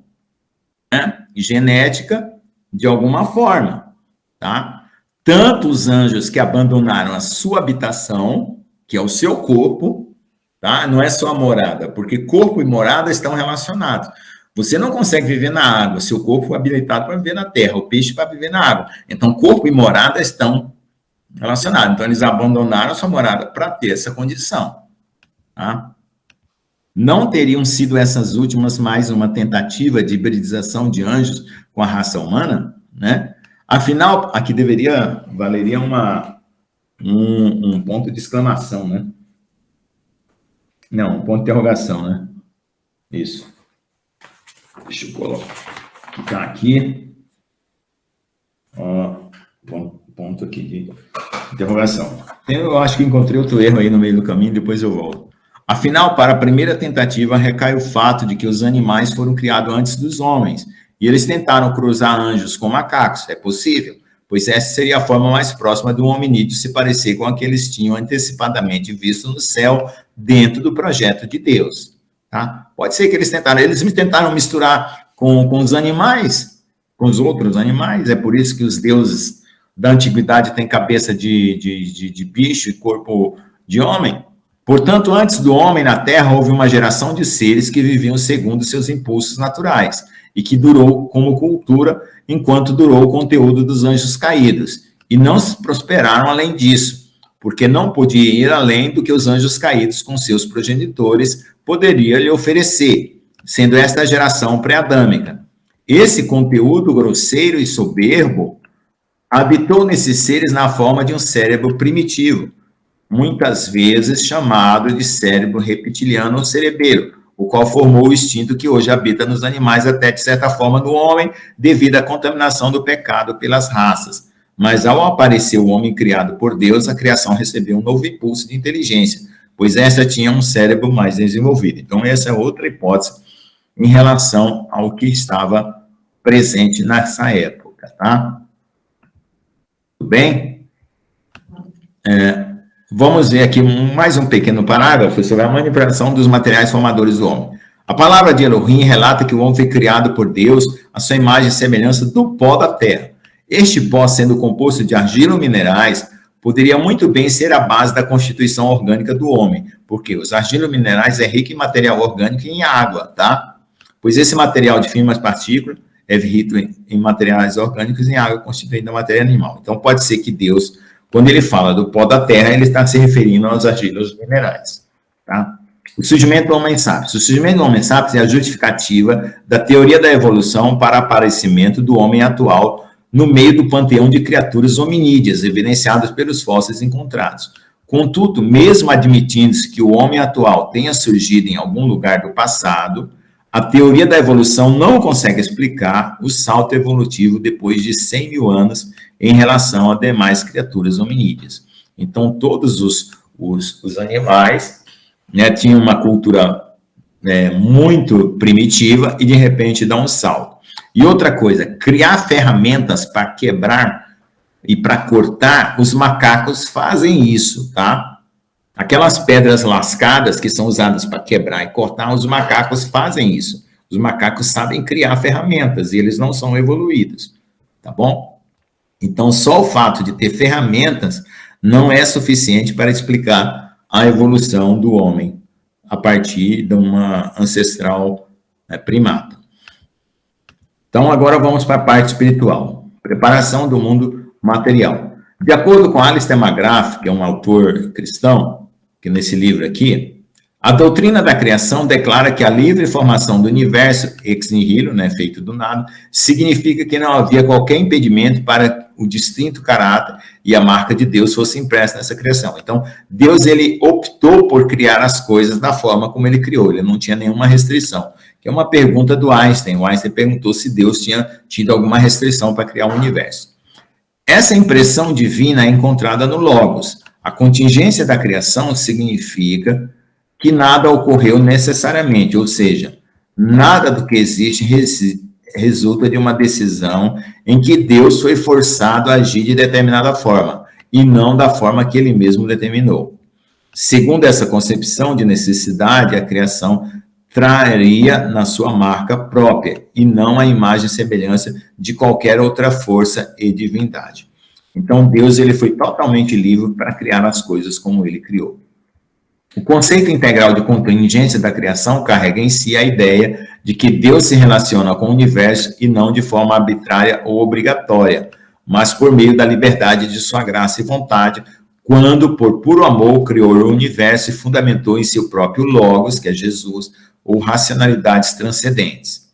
né, genética de alguma forma, tá? Tanto os anjos que abandonaram a sua habitação, que é o seu corpo, tá? Não é só a morada, porque corpo e morada estão relacionados. Você não consegue viver na água, seu corpo foi habilitado para viver na terra, o peixe para viver na água. Então, corpo e morada estão relacionados. Então, eles abandonaram a sua morada para ter essa condição, tá? Não teriam sido essas últimas mais uma tentativa de hibridização de anjos com a raça humana, né? Afinal, aqui valeria um ponto de exclamação, né? Não, um ponto de interrogação, né? Isso. Deixa eu colocar aqui. Ó, ponto aqui de interrogação. Eu acho que encontrei outro erro aí no meio do caminho, depois eu volto. Afinal, para a primeira tentativa, recai o fato de que os animais foram criados antes dos homens, e eles tentaram cruzar anjos com macacos. É possível, pois essa seria a forma mais próxima de um hominídeo se parecer com a que eles tinham antecipadamente visto no céu, dentro do projeto de Deus. Tá? Pode ser que eles tentaram misturar com os animais, com os outros animais. É por isso que os deuses da antiguidade têm cabeça de bicho e corpo de homem. Portanto, antes do homem na terra, houve uma geração de seres que viviam segundo seus impulsos naturais e que durou como cultura enquanto durou o conteúdo dos anjos caídos. E não prosperaram além disso, porque não podia ir além do que os anjos caídos com seus progenitores poderiam lhe oferecer, sendo esta a geração pré-adâmica. Esse conteúdo grosseiro e soberbo habitou nesses seres na forma de um cérebro primitivo, muitas vezes chamado de cérebro reptiliano ou cerebelo, o qual formou o instinto que hoje habita nos animais, até de certa forma no homem, devido à contaminação do pecado pelas raças. Mas ao aparecer o homem criado por Deus, a criação recebeu um novo impulso de inteligência, pois essa tinha um cérebro mais desenvolvido. Então, essa é outra hipótese em relação ao que estava presente nessa época, tá? Tudo bem? Vamos ver aqui mais um pequeno parágrafo sobre a manipulação dos materiais formadores do homem. A palavra de Elohim relata que o homem foi criado por Deus à sua imagem e semelhança do pó da terra. Este pó, sendo composto de argila ou minerais, poderia muito bem ser a base da constituição orgânica do homem, porque os argilo-minerais é rico em material orgânico e em água, tá? Pois esse material de finas partículas é rico em materiais orgânicos e em água, constituindo a matéria animal. Então, pode ser que Deus, quando ele fala do pó da terra, ele está se referindo aos argilos minerais, tá? O surgimento do Homem Sapiens. O surgimento do Homem Sapiens é a justificativa da teoria da evolução para o aparecimento do homem atual no meio do panteão de criaturas hominídeas, evidenciadas pelos fósseis encontrados. Contudo, mesmo admitindo-se que o homem atual tenha surgido em algum lugar do passado, a teoria da evolução não consegue explicar o salto evolutivo depois de 100 mil anos em relação a demais criaturas hominídeas. Então, todos os animais, né, tinham uma cultura muito primitiva e, de repente, dá um salto. E outra coisa, criar ferramentas para quebrar e para cortar, os macacos fazem isso, tá? Aquelas pedras lascadas que são usadas para quebrar e cortar, os macacos fazem isso. Os macacos sabem criar ferramentas e eles não são evoluídos, tá bom? Então, só o fato de ter ferramentas não é suficiente para explicar a evolução do homem a partir de uma ancestral primata. Então, agora vamos para a parte espiritual. Preparação do mundo material. De acordo com Alistair McGrath, que é um autor cristão, que nesse livro aqui, a doutrina da criação declara que a livre formação do universo, ex nihilo, né, feito do nada, significa que não havia qualquer impedimento para o distinto caráter e a marca de Deus fosse impressa nessa criação. Então, Deus, ele optou por criar as coisas da forma como ele criou, ele não tinha nenhuma restrição. Que é uma pergunta do Einstein. O Einstein perguntou se Deus tinha tido alguma restrição para criar o universo. Essa impressão divina é encontrada no Logos. A contingência da criação significa que nada ocorreu necessariamente, ou seja, nada do que existe resulta de uma decisão em que Deus foi forçado a agir de determinada forma, e não da forma que ele mesmo determinou. Segundo essa concepção de necessidade, a criação traria na sua marca própria, e não a imagem e semelhança de qualquer outra força e divindade. Então, Deus, ele foi totalmente livre para criar as coisas como ele criou. O conceito integral de contingência da criação carrega em si a ideia de que Deus se relaciona com o universo e não de forma arbitrária ou obrigatória, mas por meio da liberdade de sua graça e vontade, quando, por puro amor, criou o universo e fundamentou em seu próprio Logos, que é Jesus, ou racionalidades transcendentes.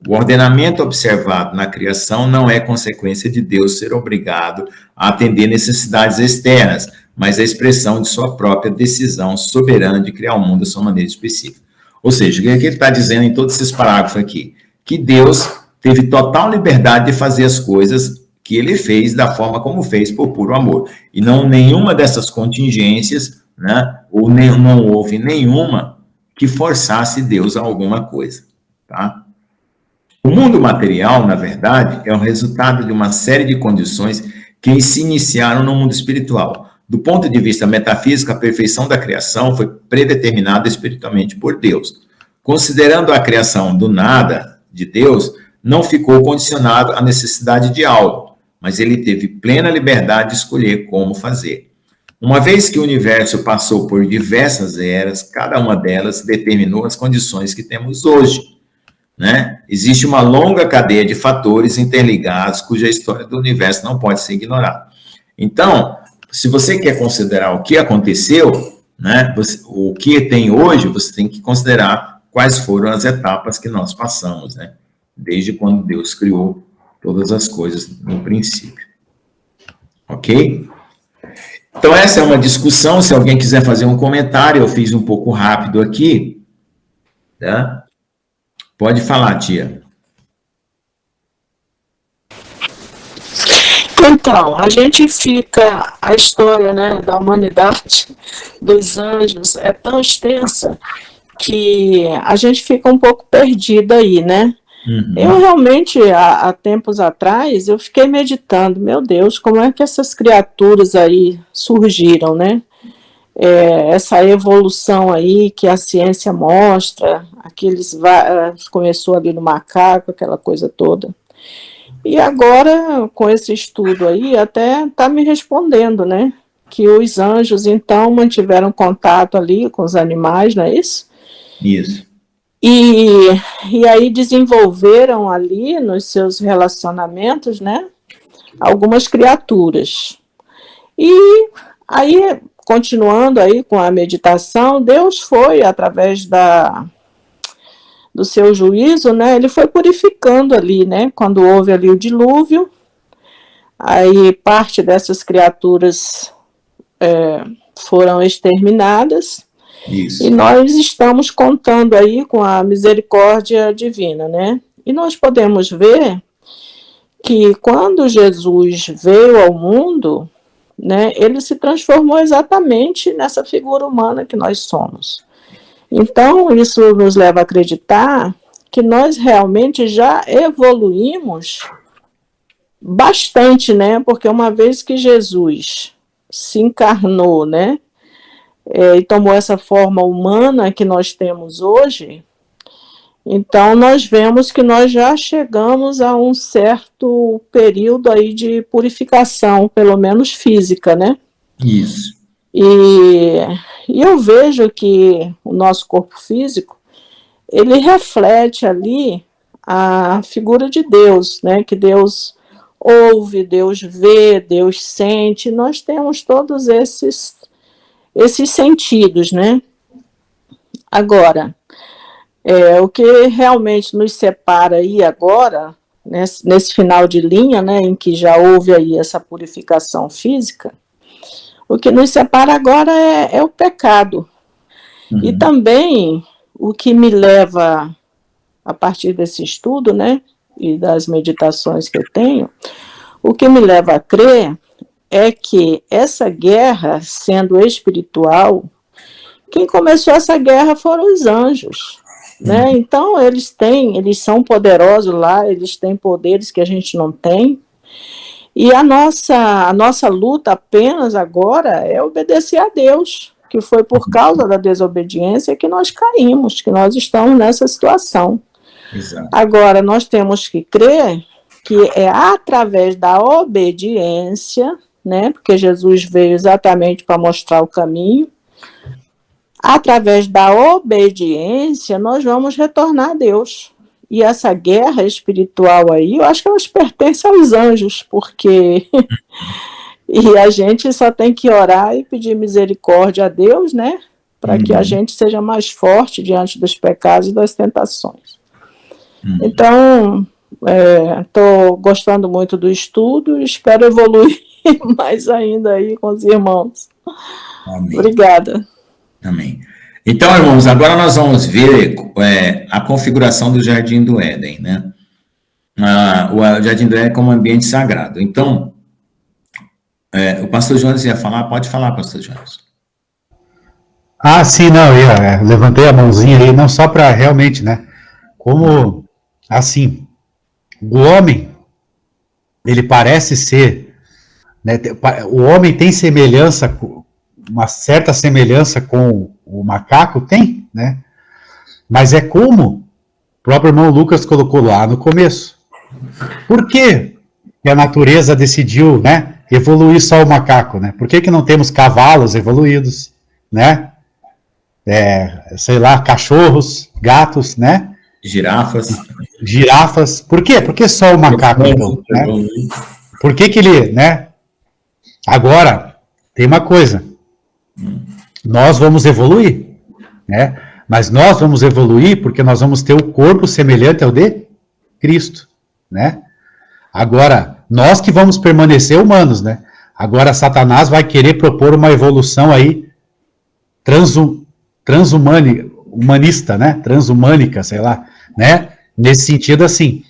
O ordenamento observado na criação não é consequência de Deus ser obrigado a atender necessidades externas, mas a expressão de sua própria decisão soberana de criar o mundo à sua maneira específica. Ou seja, o que ele está dizendo em todos esses parágrafos aqui? Que Deus teve total liberdade de fazer as coisas que ele fez da forma como fez, por puro amor. E não nenhuma dessas contingências, né, ou não houve nenhuma que forçasse Deus a alguma coisa, tá? O mundo material, na verdade, é o resultado de uma série de condições que se iniciaram no mundo espiritual. Do ponto de vista metafísico, a perfeição da criação foi predeterminada espiritualmente por Deus. Considerando a criação do nada de Deus, não ficou condicionado à necessidade de algo, mas ele teve plena liberdade de escolher como fazer. Uma vez que o universo passou por diversas eras, cada uma delas determinou as condições que temos hoje, né? Existe uma longa cadeia de fatores interligados cuja história do universo não pode ser ignorada. Então, se você quer considerar o que aconteceu, né, o que tem hoje, você tem que considerar quais foram as etapas que nós passamos, né? Desde quando Deus criou todas as coisas no princípio. Ok? Então, essa é uma discussão. Se alguém quiser fazer um comentário, eu fiz um pouco rápido aqui. Tá? Pode falar, tia. Então, a gente fica, a história, né, da humanidade, dos anjos, é tão extensa que a gente fica um pouco perdido aí, né? Uhum. Eu realmente, há tempos atrás, eu fiquei meditando, meu Deus, como é que essas criaturas aí surgiram, né? Essa evolução aí que a ciência mostra, começou ali no macaco, aquela coisa toda. E agora, com esse estudo aí, até está me respondendo, né? Que os anjos, então, mantiveram contato ali com os animais, não é isso? Isso. E aí desenvolveram ali, nos seus relacionamentos, né? Algumas criaturas. E aí, continuando aí com a meditação, Deus foi, através do seu juízo, né, ele foi purificando ali, né, quando houve ali o dilúvio, aí parte dessas criaturas foram exterminadas. Isso. E nós estamos contando aí com a misericórdia divina, né, e nós podemos ver que quando Jesus veio ao mundo, né, ele se transformou exatamente nessa figura humana que nós somos. Então, isso nos leva a acreditar que nós realmente já evoluímos bastante, né? Porque uma vez que Jesus se encarnou, né? E tomou essa forma humana que nós temos hoje, então nós vemos que nós já chegamos a um certo período aí de purificação, pelo menos física, né? Isso. E eu vejo que o nosso corpo físico, ele reflete ali a figura de Deus, né? Que Deus ouve, Deus vê, Deus sente. Nós temos todos esses sentidos, né? Agora, o que realmente nos separa aí agora, nesse final de linha, né? Em que já houve aí essa purificação física, o que nos separa agora é o pecado. Uhum. E também o que me leva, a partir desse estudo, né, e das meditações que eu tenho, o que me leva a crer é que essa guerra, sendo espiritual, quem começou essa guerra foram os anjos. Né? Então, eles são poderosos lá, eles têm poderes que a gente não tem. E a nossa luta apenas agora é obedecer a Deus, que foi por causa da desobediência que nós caímos, que nós estamos nessa situação. Exato. Agora, nós temos que crer que é através da obediência, né, porque Jesus veio exatamente para mostrar o caminho, através da obediência nós vamos retornar a Deus. E essa guerra espiritual aí, eu acho que elas pertencem aos anjos, porque e a gente só tem que orar e pedir misericórdia a Deus, né? Para que a gente seja mais forte diante dos pecados e das tentações. Então, estou gostando muito do estudo e espero evoluir mais ainda aí com os irmãos. Amém. Obrigada. Amém. Então, irmãos, agora nós vamos ver a configuração do Jardim do Éden, né? O Jardim do Éden como ambiente sagrado. Então, o pastor Jonas ia falar, pode falar, pastor Jonas. Sim, não, eu levantei a mãozinha aí, não só para realmente, né, como, assim, o homem, ele parece ser, né, o homem tem semelhança, uma certa semelhança com o macaco, tem, né, mas é como o próprio irmão Lucas colocou lá no começo. Por que a natureza decidiu, né, evoluir só o macaco, né? Por que que não temos cavalos evoluídos, né? Sei lá, cachorros, gatos, né? Girafas. Por quê? Por que só o macaco, então, né? Por que que ele, né? Agora, tem uma coisa. Nós vamos evoluir, né? Mas nós vamos evoluir porque nós vamos ter o corpo semelhante ao de Cristo, né? Agora, nós que vamos permanecer humanos, né? Agora, Satanás vai querer propor uma evolução aí humanista, né? Transhumânica, sei lá, né? Nesse sentido, assim.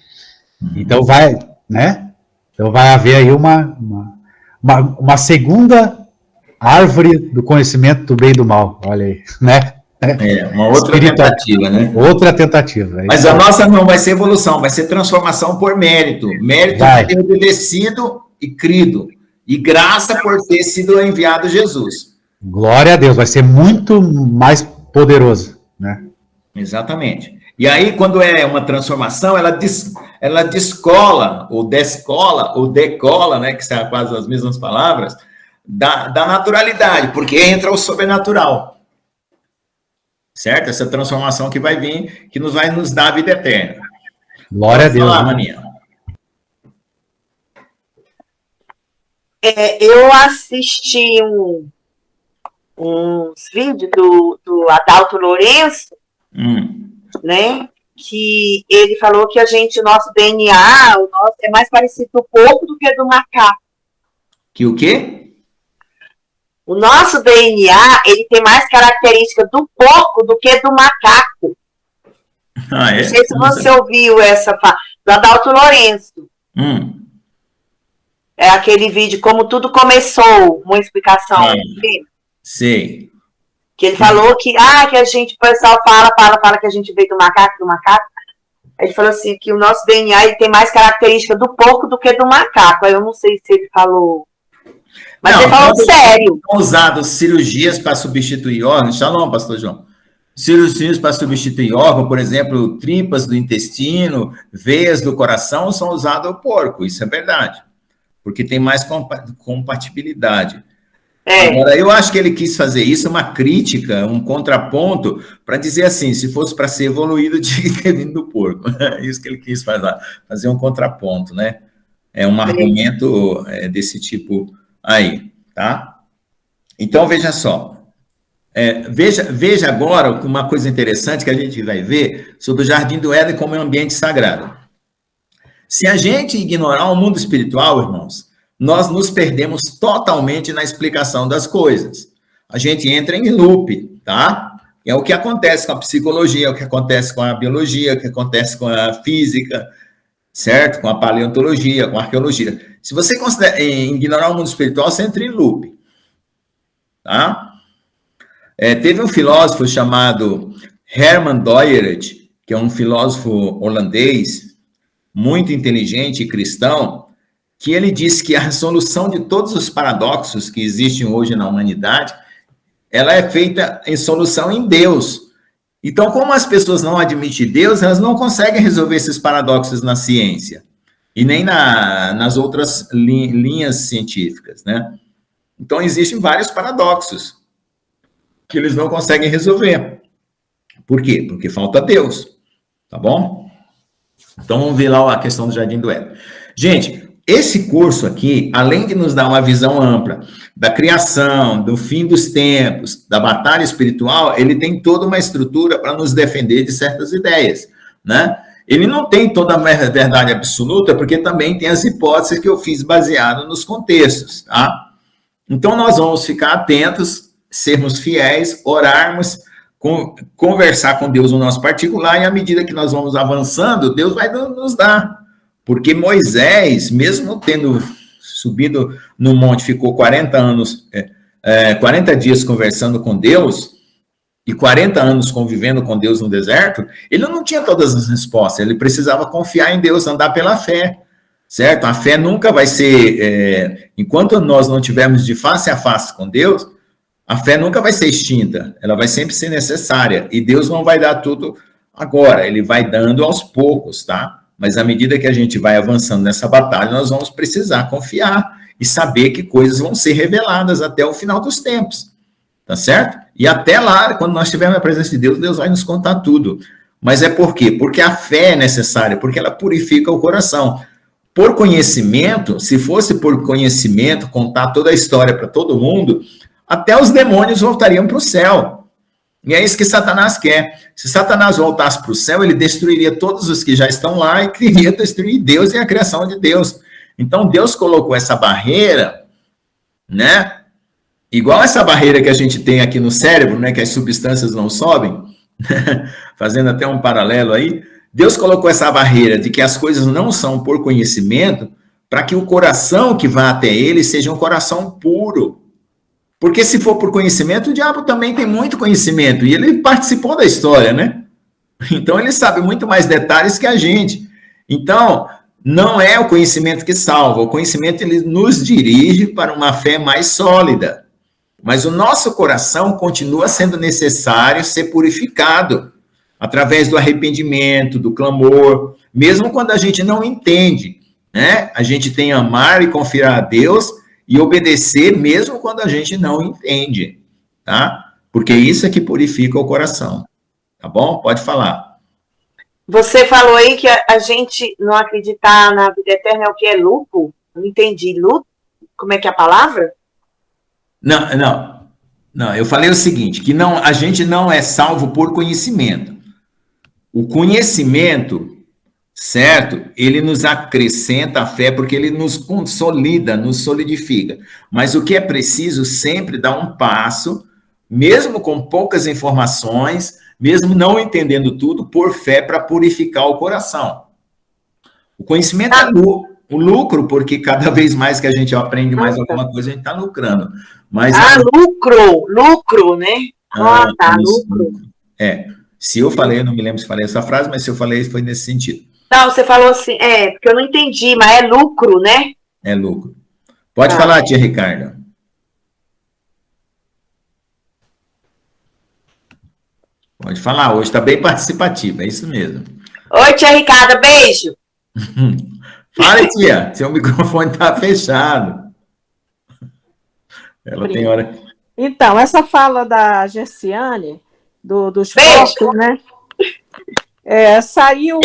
Então vai, né? Então vai haver aí uma segunda árvore do conhecimento do bem e do mal, olha aí, né? Uma outra tentativa, né? Outra tentativa. Mas a nossa não vai ser evolução, vai ser transformação por mérito. Mérito por ter obedecido e crido. E graça por ter sido enviado Jesus. Glória a Deus, vai ser muito mais poderoso, né? Exatamente. E aí, quando é uma transformação, ela descola, ou descola, ou decola, né? Que são quase as mesmas palavras, da naturalidade, porque entra o sobrenatural. Certo? Essa transformação que vai vir, que vai nos dar a vida eterna. Glória a Deus. Falar, Maninha. Eu assisti uns vídeos do Adalto Lourenço, né? Que ele falou que o nosso DNA, é mais parecido do porco do que do macaco. Que o quê? O nosso DNA, ele tem mais característica do porco do que do macaco. Não sei se você ouviu essa fala, do Adalto Lourenço. É aquele vídeo, Como Tudo Começou, uma explicação. Sei. Que ele falou que o pessoal fala que a gente veio do macaco. Ele falou assim, que o nosso DNA ele tem mais característica do porco do que do macaco. Aí eu não sei se ele falou... Mas ele falou sério. São usadas cirurgias para substituir órgãos. Shalom, pastor João. Cirurgias para substituir órgãos, por exemplo, tripas do intestino, veias do coração, são usadas ao porco. Isso é verdade. Porque tem mais compatibilidade. Agora, eu acho que ele quis fazer isso, uma crítica, um contraponto, para dizer assim, se fosse para ser evoluído, tinha que ter vindo do porco. Isso que ele quis fazer um contraponto, né? É um argumento desse tipo aí, tá? Então, veja só. Veja agora uma coisa interessante que a gente vai ver sobre o Jardim do Éden como um ambiente sagrado. Se a gente ignorar o mundo espiritual, irmãos, nós nos perdemos totalmente na explicação das coisas. A gente entra em loop, tá? É o que acontece com a psicologia, é o que acontece com a biologia, é o que acontece com a física, certo? Com a paleontologia, com a arqueologia. Se você ignorar o mundo espiritual, você entra em loop, tá? Teve um filósofo chamado Herman Doyeret, que é um filósofo holandês, muito inteligente e cristão, que ele disse que a solução de todos os paradoxos que existem hoje na humanidade, ela é feita em solução em Deus. Então, como as pessoas não admitem Deus, elas não conseguem resolver esses paradoxos na ciência, e nem nas outras linhas científicas, né? Então, existem vários paradoxos que eles não conseguem resolver. Por quê? Porque falta Deus, tá bom? Então, vamos ver lá a questão do Jardim do Éden. Gente, esse curso aqui, além de nos dar uma visão ampla da criação, do fim dos tempos, da batalha espiritual, ele tem toda uma estrutura para nos defender de certas ideias, né? Ele não tem toda a verdade absoluta, porque também tem as hipóteses que eu fiz baseado nos contextos, tá? Então, nós vamos ficar atentos, sermos fiéis, orarmos, conversar com Deus no nosso particular, e à medida que nós vamos avançando, Deus vai nos dar. Porque Moisés, mesmo tendo subido no monte, ficou 40 dias conversando com Deus, e 40 anos convivendo com Deus no deserto, ele não tinha todas as respostas, ele precisava confiar em Deus, andar pela fé, certo? A fé nunca vai ser, enquanto nós não tivermos de face a face com Deus, a fé nunca vai ser extinta, ela vai sempre ser necessária, e Deus não vai dar tudo agora, ele vai dando aos poucos, tá? Mas à medida que a gente vai avançando nessa batalha, nós vamos precisar confiar e saber que coisas vão ser reveladas até o final dos tempos, tá certo? E até lá, quando nós estivermos na presença de Deus, Deus vai nos contar tudo. Mas é por quê? Porque a fé é necessária, porque ela purifica o coração. Por conhecimento, se fosse por conhecimento, contar toda a história para todo mundo, até os demônios voltariam para o céu. E é isso que Satanás quer. Se Satanás voltasse para o céu, ele destruiria todos os que já estão lá e queria destruir Deus e a criação de Deus. Então, Deus colocou essa barreira, né? Igual essa barreira que a gente tem aqui no cérebro, né? Que as substâncias não sobem, fazendo até um paralelo aí. Deus colocou essa barreira de que as coisas não são por conhecimento, para que o coração que vá até ele seja um coração puro. Porque se for por conhecimento, o diabo também tem muito conhecimento, e ele participou da história, né? Então ele sabe muito mais detalhes que a gente. Então, não é o conhecimento que salva, o conhecimento ele nos dirige para uma fé mais sólida. Mas o nosso coração continua sendo necessário ser purificado, através do arrependimento, do clamor, mesmo quando a gente não entende, né? A gente tem que amar e confiar a Deus e obedecer mesmo quando a gente não entende, tá? Porque isso é que purifica o coração, tá bom? Pode falar. Você falou aí que a gente não acreditar na vida eterna é o que é lucro? Não entendi. Lucro? Como é que é a palavra? Não, eu falei o seguinte, que não, a gente não é salvo por conhecimento. O conhecimento, certo? Ele nos acrescenta a fé porque ele nos consolida, nos solidifica. Mas o que é preciso sempre dar um passo, mesmo com poucas informações, mesmo não entendendo tudo, por fé para purificar o coração. O conhecimento é o lucro, porque cada vez mais que a gente aprende mais alguma coisa, a gente está lucrando. Mas lucro, né? Lucro. Se eu falei, eu não me lembro se falei essa frase, mas se eu falei, foi nesse sentido. Não, você falou assim, porque eu não entendi, mas é lucro, né? É lucro. Pode falar, tia Ricardo. Pode falar, hoje está bem participativa, é isso mesmo. Oi, tia Ricardo, beijo. Fala, tia, seu microfone está fechado. Ela tem hora... Então, essa fala da Gersiane, dos porcos, né? Saiu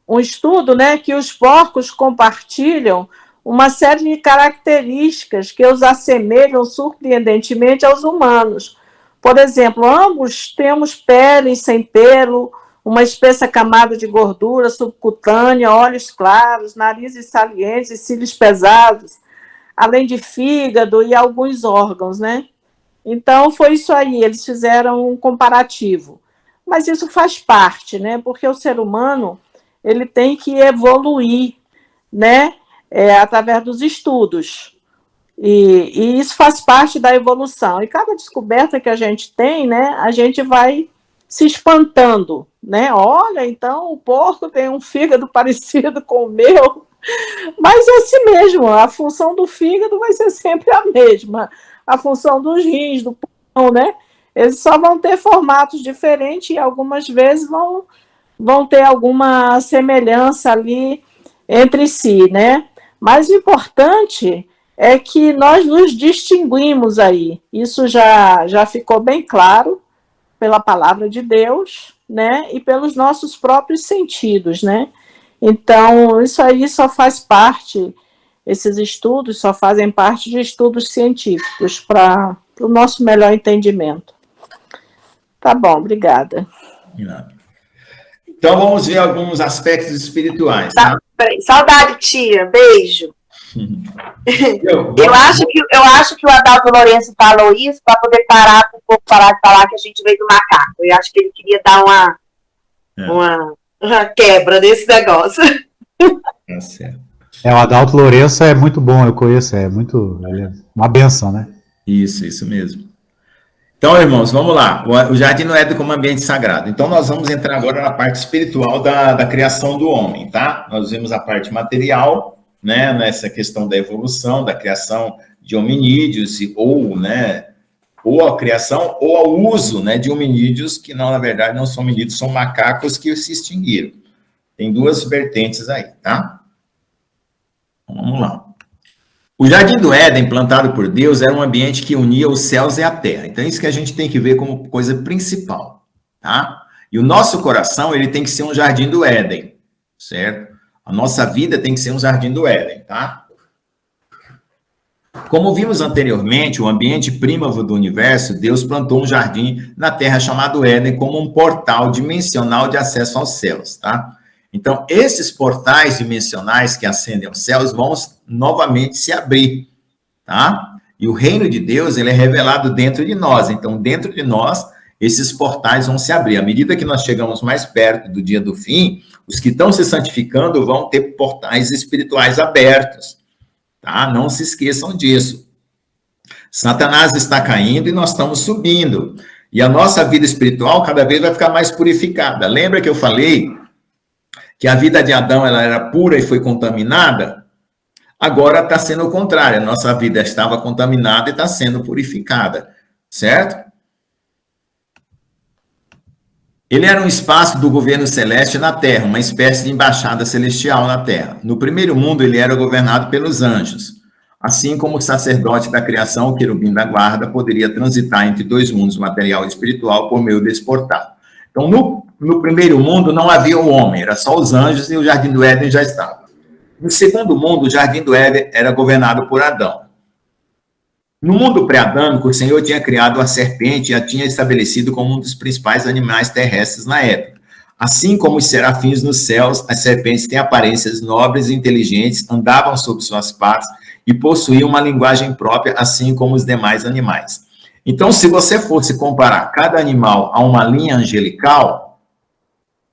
um estudo, né, que os porcos compartilham uma série de características que os assemelham surpreendentemente aos humanos. Por exemplo, ambos temos pele sem pelo, uma espessa camada de gordura subcutânea, olhos claros, narizes salientes e cílios pesados, além de fígado e alguns órgãos, né? Então, foi isso aí, eles fizeram um comparativo. Mas isso faz parte, né? Porque o ser humano, ele tem que evoluir, né? Através dos estudos. E isso faz parte da evolução. E cada descoberta que a gente tem, né? A gente vai se espantando, né? Olha, então o porco tem um fígado parecido com o meu. Mas é assim mesmo, a função do fígado vai ser sempre a mesma. A função dos rins, do pulmão, né? Eles só vão ter formatos diferentes e algumas vezes vão ter alguma semelhança ali entre si, né? Mas o importante é que nós nos distinguimos aí. Isso já ficou bem claro pela palavra de Deus, né? E pelos nossos próprios sentidos, né? Então, isso aí só faz parte, esses estudos só fazem parte de estudos científicos para o nosso melhor entendimento. Tá bom, obrigada. Então, vamos ver alguns aspectos espirituais. Tá? Saudade, tia. Beijo. Eu acho que o Adalto Lourenço falou isso para poder parar de falar que a gente veio do macaco. Eu acho que ele queria dar uma quebra nesse negócio. Tá certo. O Adalto Lourenço é muito bom, eu conheço, ele é uma benção, né? Isso mesmo. Então, irmãos, vamos lá. O jardim não é como ambiente sagrado. Então, nós vamos entrar agora na parte espiritual da criação do homem, tá? Nós vimos a parte material, né? Nessa questão da evolução, da criação de hominídeos, ou a criação, ou ao uso, né, de hominídeos, que não, na verdade, não são hominídeos, são macacos que se extinguiram. Tem duas vertentes aí, tá? Vamos lá. O Jardim do Éden, plantado por Deus, era um ambiente que unia os céus e a terra. Então, é isso que a gente tem que ver como coisa principal, tá? E o nosso coração, ele tem que ser um jardim do Éden, certo? A nossa vida tem que ser um jardim do Éden, tá? Como vimos anteriormente, o ambiente prímavo do universo, Deus plantou um jardim na terra chamado Éden como um portal dimensional de acesso aos céus, tá? Então, esses portais dimensionais que ascendem aos céus vão novamente se abrir, tá? E o reino de Deus, ele é revelado dentro de nós. Então, dentro de nós, esses portais vão se abrir. À medida que nós chegamos mais perto do dia do fim, os que estão se santificando vão ter portais espirituais abertos, tá? Não se esqueçam disso. Satanás está caindo e nós estamos subindo. E a nossa vida espiritual cada vez vai ficar mais purificada. Lembra que eu falei que a vida de Adão ela era pura e foi contaminada? Agora está sendo o contrário. A nossa vida estava contaminada e está sendo purificada, certo? Ele era um espaço do governo celeste na Terra, uma espécie de embaixada celestial na Terra. No primeiro mundo, ele era governado pelos anjos. Assim como o sacerdote da criação, o querubim da guarda, poderia transitar entre dois mundos, material e espiritual, por meio desse portal. Então, no primeiro mundo, não havia o homem, era só os anjos e o Jardim do Éden já estava. No segundo mundo, o Jardim do Éden era governado por Adão. No mundo pré-adâmico, o Senhor tinha criado a serpente e a tinha estabelecido como um dos principais animais terrestres na época. Assim como os serafins nos céus, as serpentes têm aparências nobres e inteligentes, andavam sobre suas patas e possuíam uma linguagem própria, assim como os demais animais. Então, se você fosse comparar cada animal a uma linha angelical,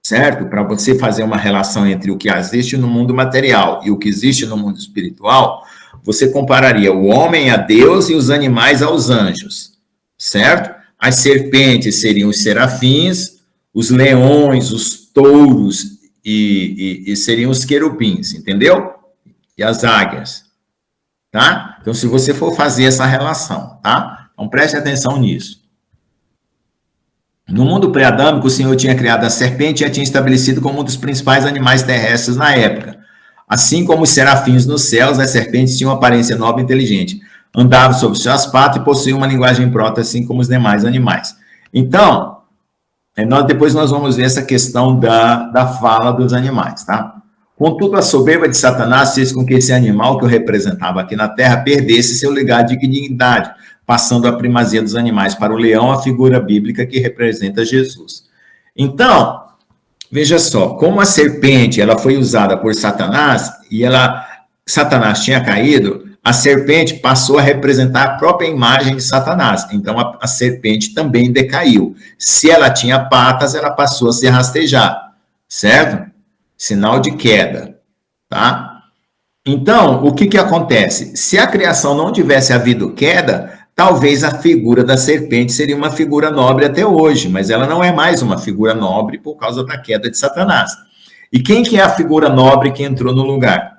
certo? Para você fazer uma relação entre o que existe no mundo material e o que existe no mundo espiritual, você compararia o homem a Deus e os animais aos anjos, certo? As serpentes seriam os serafins, os leões, os touros e seriam os querubins, entendeu? E as águias, tá? Então, se você for fazer essa relação, tá? Então, preste atenção nisso. No mundo pré-adâmico, o Senhor tinha criado a serpente e a tinha estabelecido como um dos principais animais terrestres na época. Assim como os serafins nos céus, as serpentes tinham aparência nobre e inteligente. Andavam sobre suas patas e possuíam uma linguagem própria, assim como os demais animais. Então, depois nós vamos ver essa questão da fala dos animais, tá? Contudo, a soberba de Satanás fez com que esse animal que o representava aqui na Terra perdesse seu legado de dignidade, passando a primazia dos animais para o leão, a figura bíblica que representa Jesus. Então, veja só, como a serpente ela foi usada por Satanás e Satanás tinha caído, a serpente passou a representar a própria imagem de Satanás. Então, a serpente também decaiu. Se ela tinha patas, ela passou a se rastejar, certo? Sinal de queda, tá? Então, o que acontece? Se a criação não tivesse havido queda, talvez a figura da serpente seria uma figura nobre até hoje, mas ela não é mais uma figura nobre por causa da queda de Satanás. E quem que é a figura nobre que entrou no lugar?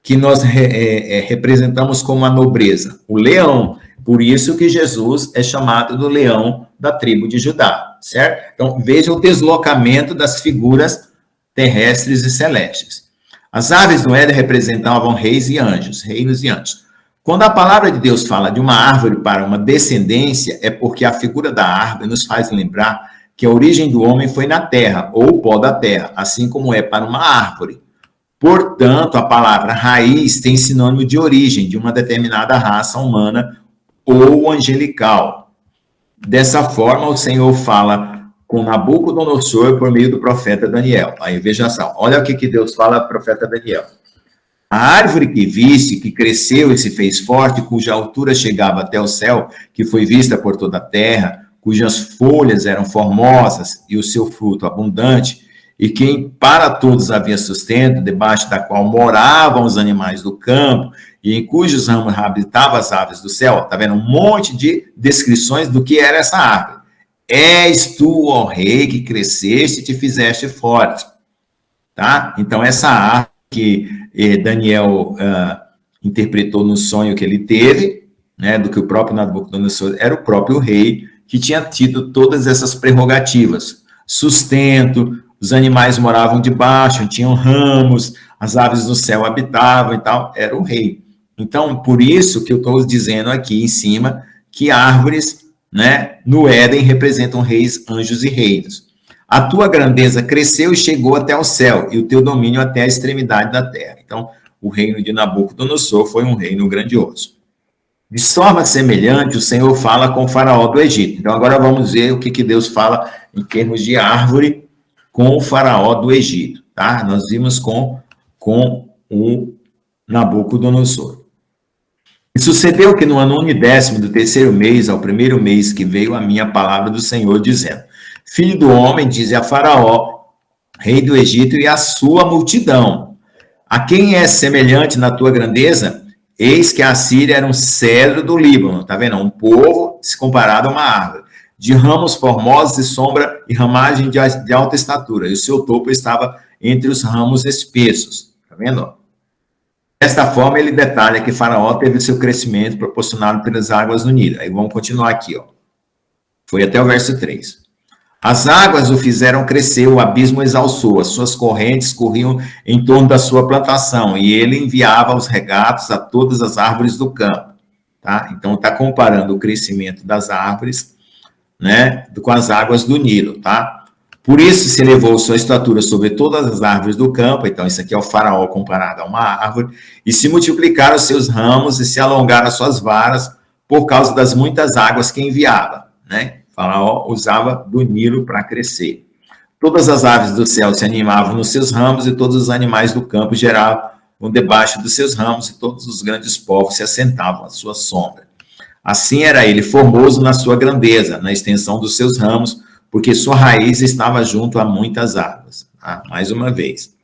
Que nós representamos como a nobreza? O leão. Por isso que Jesus é chamado do leão da tribo de Judá, certo? Então, veja o deslocamento das figuras terrestres e celestes. As aves do Éden representavam reis e anjos, reinos e anjos. Quando a palavra de Deus fala de uma árvore para uma descendência, é porque a figura da árvore nos faz lembrar que a origem do homem foi na terra, ou pó da terra, assim como é para uma árvore. Portanto, a palavra raiz tem sinônimo de origem de uma determinada raça humana ou angelical. Dessa forma, o Senhor fala com Nabucodonosor por meio do profeta Daniel. Aí veja só, olha o que Deus fala para o profeta Daniel. A árvore que viste, que cresceu e se fez forte, cuja altura chegava até o céu, que foi vista por toda a terra, cujas folhas eram formosas e o seu fruto abundante, e quem para todos havia sustento, debaixo da qual moravam os animais do campo, e em cujos ramos habitavam as aves do céu. Está vendo? Um monte de descrições do que era essa árvore. És tu, ó rei, que cresceste e te fizeste forte. Tá? Então, essa árvore que Daniel interpretou no sonho que ele teve, né, do que o próprio Nabucodonosor era o próprio rei, que tinha tido todas essas prerrogativas, sustento, os animais moravam debaixo, tinham ramos, as aves do céu habitavam e tal, era o rei. Então, por isso que eu estou dizendo aqui em cima que árvores, né, no Éden representam reis, anjos e reinos. A tua grandeza cresceu e chegou até o céu, e o teu domínio até a extremidade da terra. Então, o reino de Nabucodonosor foi um reino grandioso. De forma semelhante, o Senhor fala com o faraó do Egito. Então, agora vamos ver o que Deus fala em termos de árvore com o faraó do Egito, tá? Nós vimos com o Nabucodonosor. E sucedeu que no ano 10º do terceiro mês, ao primeiro mês, que veio a minha palavra do Senhor, dizendo: Filho do homem, dize a faraó, rei do Egito, e a sua multidão: a quem é semelhante na tua grandeza? Eis que a Síria era um cedro do Líbano, tá vendo? Um povo se comparado a uma árvore, de ramos formosos e sombra e ramagem de alta estatura, e o seu topo estava entre os ramos espessos, tá vendo? Desta forma, ele detalha que Faraó teve seu crescimento proporcionado pelas águas do Nilo. Aí vamos continuar aqui, ó. Foi até o verso 3. As águas o fizeram crescer, o abismo exalçou, as suas correntes corriam em torno da sua plantação, e ele enviava os regatos a todas as árvores do campo. Tá? Então, está comparando o crescimento das árvores, né, com as águas do Nilo. Tá? Por isso se elevou sua estatura sobre todas as árvores do campo. Então, isso aqui é o faraó comparado a uma árvore. E se multiplicaram os seus ramos e se alongaram as suas varas por causa das muitas águas que enviava, né? Faraó usava do Nilo para crescer. Todas as aves do céu se animavam nos seus ramos e todos os animais do campo geravam debaixo dos seus ramos e todos os grandes povos se assentavam à sua sombra. Assim era ele formoso na sua grandeza, na extensão dos seus ramos, porque sua raiz estava junto a muitas águas. Ah, mais uma vez.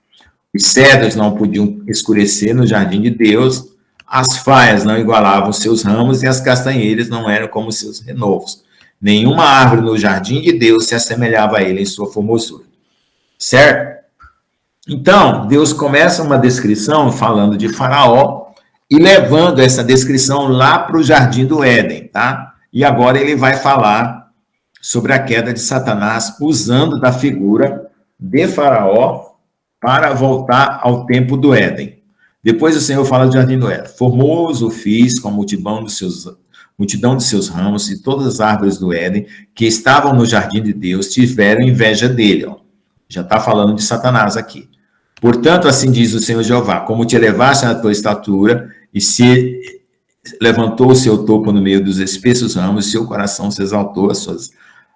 Os cedros não podiam escurecer no jardim de Deus, as faias não igualavam seus ramos e as castanheiras não eram como seus renovos. Nenhuma árvore no jardim de Deus se assemelhava a ele em sua formosura. Certo? Então, Deus começa uma descrição falando de Faraó e levando essa descrição lá para o jardim do Éden, tá? E agora ele vai falar sobre a queda de Satanás, usando da figura de Faraó para voltar ao tempo do Éden. Depois o Senhor fala do jardim do Éden. Formoso o fiz com a multidão de seus ramos, e todas as árvores do Éden que estavam no jardim de Deus tiveram inveja dele. Ó. Já está falando de Satanás aqui. Portanto, assim diz o Senhor Jeová: como te elevaste na tua estatura e se levantou o seu topo no meio dos espessos ramos, e seu coração se exaltou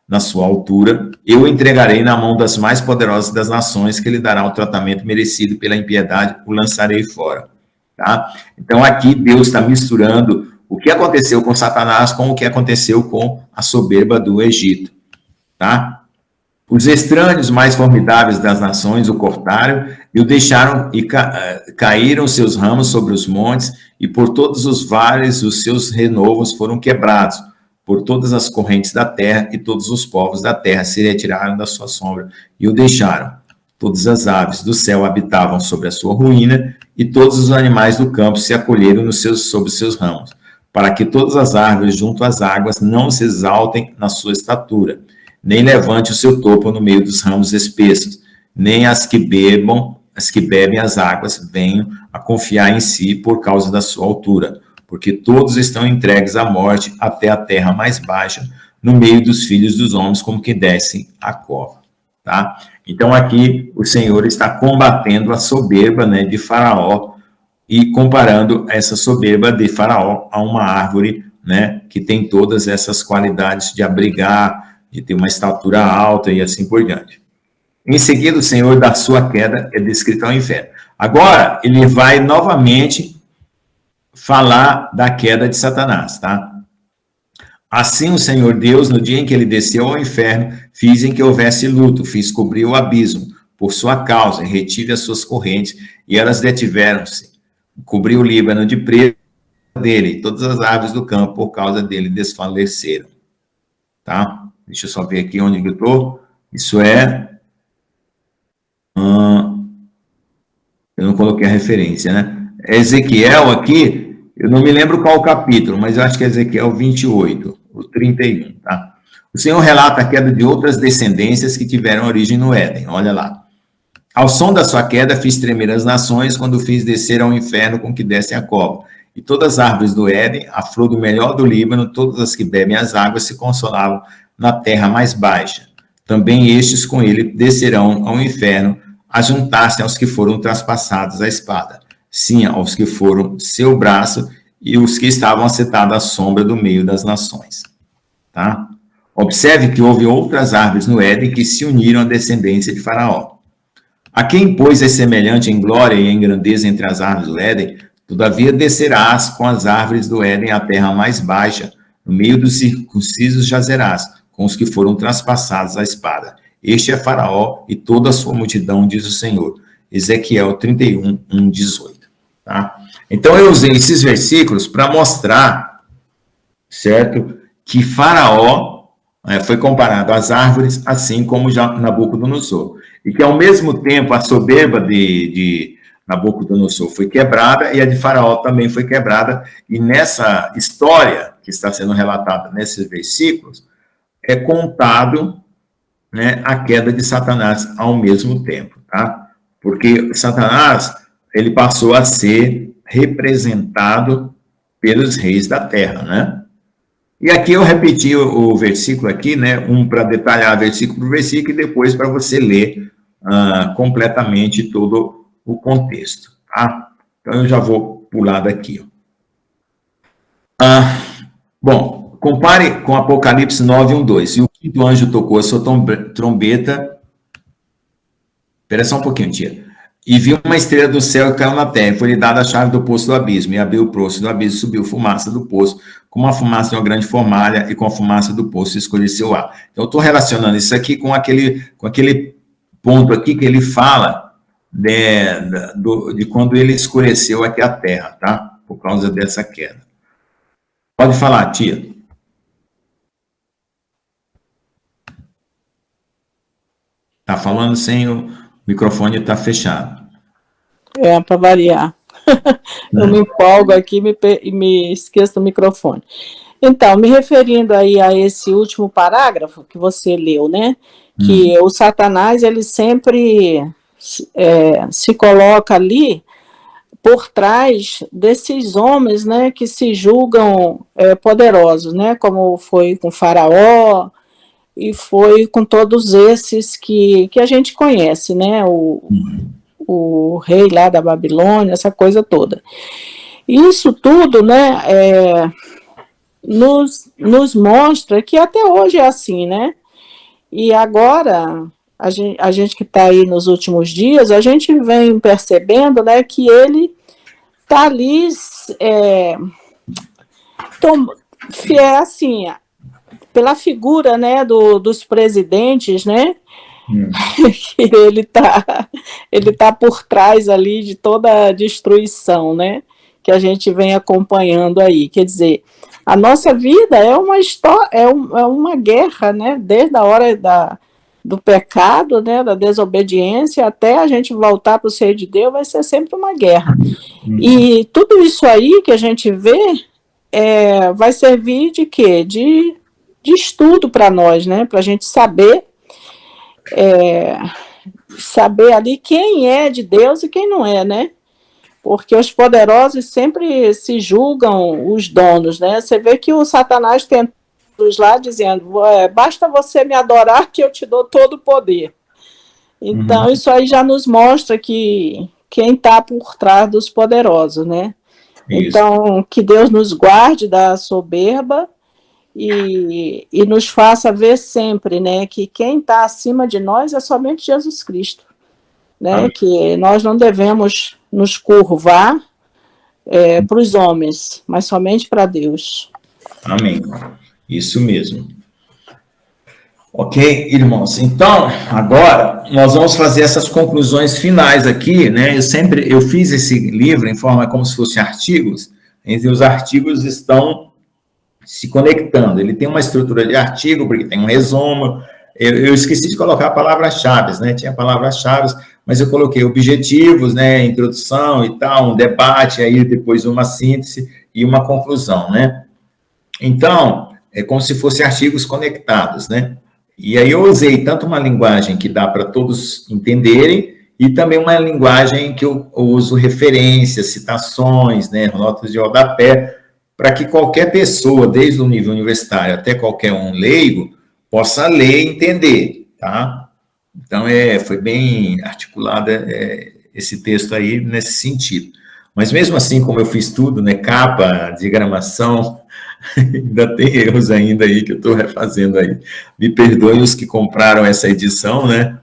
na sua altura, eu o entregarei na mão das mais poderosas das nações, que lhe dará o tratamento merecido pela impiedade, o lançarei fora. Tá? Então, aqui Deus está misturando o que aconteceu com Satanás com o que aconteceu com a soberba do Egito. Tá? Os estranhos mais formidáveis das nações o cortaram e o deixaram, e caíram seus ramos sobre os montes, e por todos os vales os seus renovos foram quebrados, por todas as correntes da terra, e todos os povos da terra se retiraram da sua sombra e o deixaram. Todas as aves do céu habitavam sobre a sua ruína, e todos os animais do campo se acolheram sob os seus ramos, para que todas as árvores junto às águas não se exaltem na sua estatura, nem levante o seu topo no meio dos ramos espessos, nem as que bebem as águas venham a confiar em si por causa da sua altura, porque todos estão entregues à morte até a terra mais baixa, no meio dos filhos dos homens, como que descem a cova. Tá? Então aqui o Senhor está combatendo a soberba, né, de Faraó, e comparando essa soberba de Faraó a uma árvore, né, que tem todas essas qualidades de abrigar, de ter uma estatura alta e assim por diante. Em seguida, o Senhor da sua queda é descrito ao inferno. Agora, ele vai novamente falar da queda de Satanás, tá? Assim o Senhor Deus, no dia em que ele desceu ao inferno, fiz em que houvesse luto, fiz cobrir o abismo por sua causa, e retive as suas correntes, e elas detiveram-se. Cobriu o Líbano de presa dele, e todas as árvores do campo, por causa dele, desfaleceram. Tá? Deixa eu só ver aqui onde eu estou. Isso é... eu não coloquei a referência, né? Ezequiel aqui, eu não me lembro qual o capítulo, mas eu acho que é Ezequiel 28, o 31, tá? O Senhor relata a queda de outras descendências que tiveram origem no Éden. Olha lá. Ao som da sua queda, fiz tremer as nações, quando fiz descer ao inferno com que desce a cova. E todas as árvores do Éden, a flor do melhor do Líbano, todas as que bebem as águas, se consolavam na terra mais baixa. Também estes com ele descerão ao inferno, a juntar-se aos que foram traspassados à espada. Sim, aos que foram seu braço e os que estavam assentados à sombra do meio das nações. Tá? Observe que houve outras árvores no Éden que se uniram à descendência de Faraó. A quem, pois, é semelhante em glória e em grandeza entre as árvores do Éden, todavia descerás com as árvores do Éden à terra mais baixa, no meio dos circuncisos jazerás, com os que foram traspassados à espada. Este é Faraó e toda a sua multidão, diz o Senhor. Ezequiel 31, 1, 18. Tá? Então, eu usei esses versículos para mostrar, certo, que Faraó foi comparado às árvores, assim como Nabucodonosor. E que, ao mesmo tempo, a soberba de Nabucodonosor foi quebrada e a de Faraó também foi quebrada. E nessa história que está sendo relatada nesses versículos, é contado, né, a queda de Satanás ao mesmo tempo, tá? Porque Satanás, ele passou a ser representado pelos reis da terra, né? E aqui eu repeti o versículo aqui, né, para detalhar versículo por versículo e depois para você ler completamente todo o contexto, tá? Então eu já vou pular daqui. Bom, compare com Apocalipse 9, 1, 2. E o quinto anjo tocou a sua trombeta. Espera só um pouquinho, tia. E viu uma estrela do céu que caiu na terra. Foi-lhe dada a chave do poço do abismo. E abriu o poço do abismo, subiu fumaça do poço, como a fumaça de uma grande fornalha, e com a fumaça do poço escolheu seu ar. Então, eu estou relacionando isso aqui com aquele ponto aqui que ele fala de quando ele escureceu aqui a terra, tá? Por causa dessa queda. Pode falar, tia. Tá falando sem o microfone, tá fechado. Para variar. Eu me empolgo aqui e me esqueço do microfone. Então, me referindo aí a esse último parágrafo que você leu, né? Que o Satanás, ele sempre se coloca ali por trás desses homens, né, que se julgam poderosos, né? Como foi com Faraó e foi com todos esses que a gente conhece, né? O rei lá da Babilônia, essa coisa toda. Isso tudo, né, nos mostra que até hoje é assim, né? E agora, a gente que está aí nos últimos dias, a gente vem percebendo, né, que ele está ali, assim, pela figura, né, dos presidentes, né, que ele tá por trás ali de toda a destruição, né, que a gente vem acompanhando aí. Quer dizer, a nossa vida é uma história, é uma guerra, né, desde a hora do pecado, né, da desobediência, até a gente voltar para o seio de Deus, vai ser sempre uma guerra. E tudo isso aí que a gente vê vai servir de quê? De estudo para nós, né, para a gente saber ali quem é de Deus e quem não é, né? Porque os poderosos sempre se julgam os donos, né? Você vê que o Satanás tenta lá dizendo, basta você me adorar que eu te dou todo o poder. Então, isso aí já nos mostra que quem está por trás dos poderosos, né? Isso. Então, que Deus nos guarde da soberba e nos faça ver sempre, né, que quem está acima de nós é somente Jesus Cristo, né? Que nós não devemos nos curvar para os homens, mas somente para Deus. Amém. Isso mesmo. Ok, irmãos? Então, agora, nós vamos fazer essas conclusões finais aqui, né? Eu fiz esse livro em forma como se fossem artigos, e os artigos estão se conectando. Ele tem uma estrutura de artigo, porque tem um resumo. Eu esqueci de colocar palavras-chave, né? Tinha palavras-chave, mas eu coloquei objetivos, né? Introdução e tal, um debate, aí depois uma síntese e uma conclusão, né? Então, é como se fossem artigos conectados, né? E aí eu usei tanto uma linguagem que dá para todos entenderem, e também uma linguagem que eu uso referências, citações, né, notas de rodapé, para que qualquer pessoa, desde o nível universitário até qualquer um leigo, possa ler e entender, tá? Então, foi bem articulada esse texto aí nesse sentido. Mas mesmo assim, como eu fiz tudo, né, capa, diagramação, ainda tem erros ainda aí que eu estou refazendo aí. Me perdoem os que compraram essa edição, né?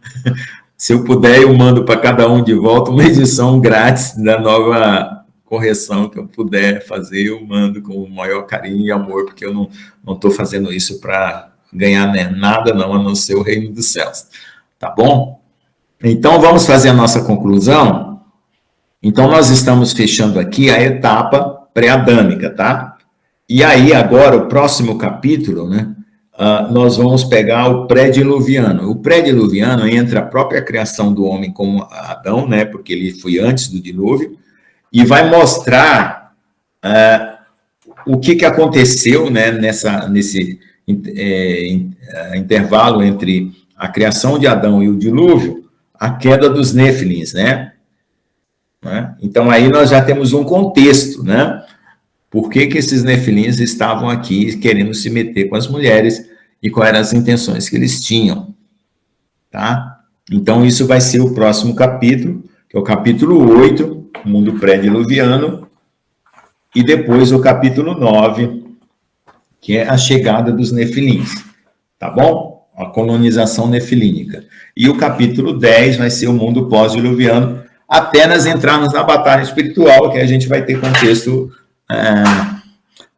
Se eu puder, eu mando para cada um de volta uma edição grátis da nova correção que eu puder fazer, eu mando com o maior carinho e amor, porque eu não estou fazendo isso para ganhar, né, nada, não, a não ser o reino dos céus. Tá bom? Então, vamos fazer a nossa conclusão. Então, nós estamos fechando aqui a etapa pré-adâmica, tá? E aí, agora, o próximo capítulo, né? Nós vamos pegar o pré-diluviano. O pré-diluviano entra a própria criação do homem como Adão, né? Porque ele foi antes do dilúvio, e vai mostrar o que aconteceu, né? Nesse intervalo entre a criação de Adão e o dilúvio, a queda dos Nefilins, né? Então, aí nós já temos um contexto, né? Por que esses Nefilins estavam aqui querendo se meter com as mulheres e quais eram as intenções que eles tinham, tá? Então, isso vai ser o próximo capítulo, que é o capítulo 8, mundo pré-diluviano, e depois o capítulo 9, que é a chegada dos Nefilins, tá bom? A colonização nefilínica. E o capítulo 10 vai ser o mundo pós-diluviano, até nós entrarmos na batalha espiritual, que a gente vai ter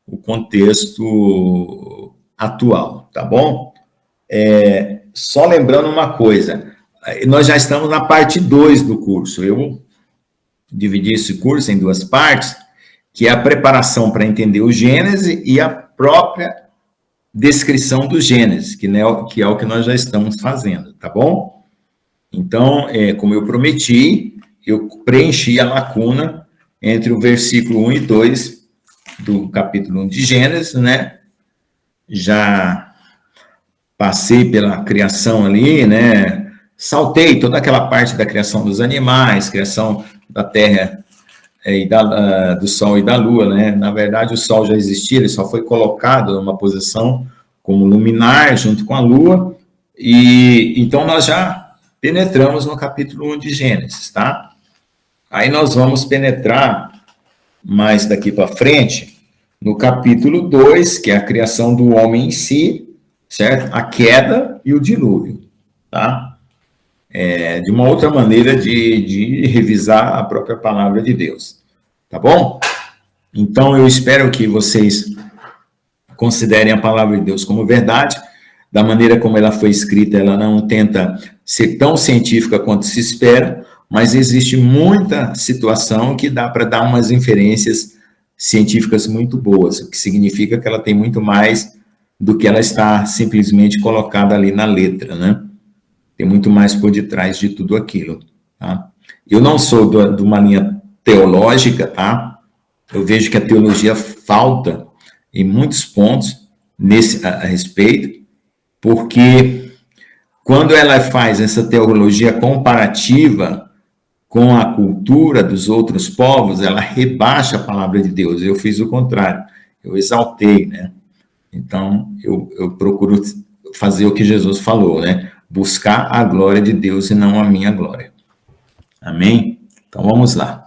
o contexto atual, tá bom? Só lembrando uma coisa, nós já estamos na parte 2 do curso, eu dividi esse curso em 2 partes, que é a preparação para entender o Gênesis e a própria descrição do Gênesis, que é o que nós já estamos fazendo, tá bom? Então, como eu prometi, eu preenchi a lacuna entre o versículo 1 e 2 do capítulo 1 de Gênesis, né? Já passei pela criação ali, né? Saltei toda aquela parte da criação dos animais, criação da terra e do sol e da lua, né? Na verdade, o sol já existia, ele só foi colocado numa posição como luminar junto com a lua, e então nós já penetramos no capítulo 1 de Gênesis, tá? Aí nós vamos penetrar mais daqui para frente no capítulo 2, que é a criação do homem em si, certo? A queda e o dilúvio, tá? De uma outra maneira de revisar a própria palavra de Deus, tá bom? Então, eu espero que vocês considerem a palavra de Deus como verdade, da maneira como ela foi escrita, ela não tenta ser tão científica quanto se espera, mas existe muita situação que dá para dar umas inferências científicas muito boas, o que significa que ela tem muito mais do que ela está simplesmente colocada ali na letra, né? Tem muito mais por detrás de tudo aquilo, tá? Eu não sou de uma linha teológica, tá? Eu vejo que a teologia falta em muitos pontos a respeito, porque quando ela faz essa teologia comparativa com a cultura dos outros povos, ela rebaixa a palavra de Deus. Eu fiz o contrário, eu exaltei, né? Então, eu procuro fazer o que Jesus falou, né? Buscar a glória de Deus e não a minha glória. Amém? Então, vamos lá.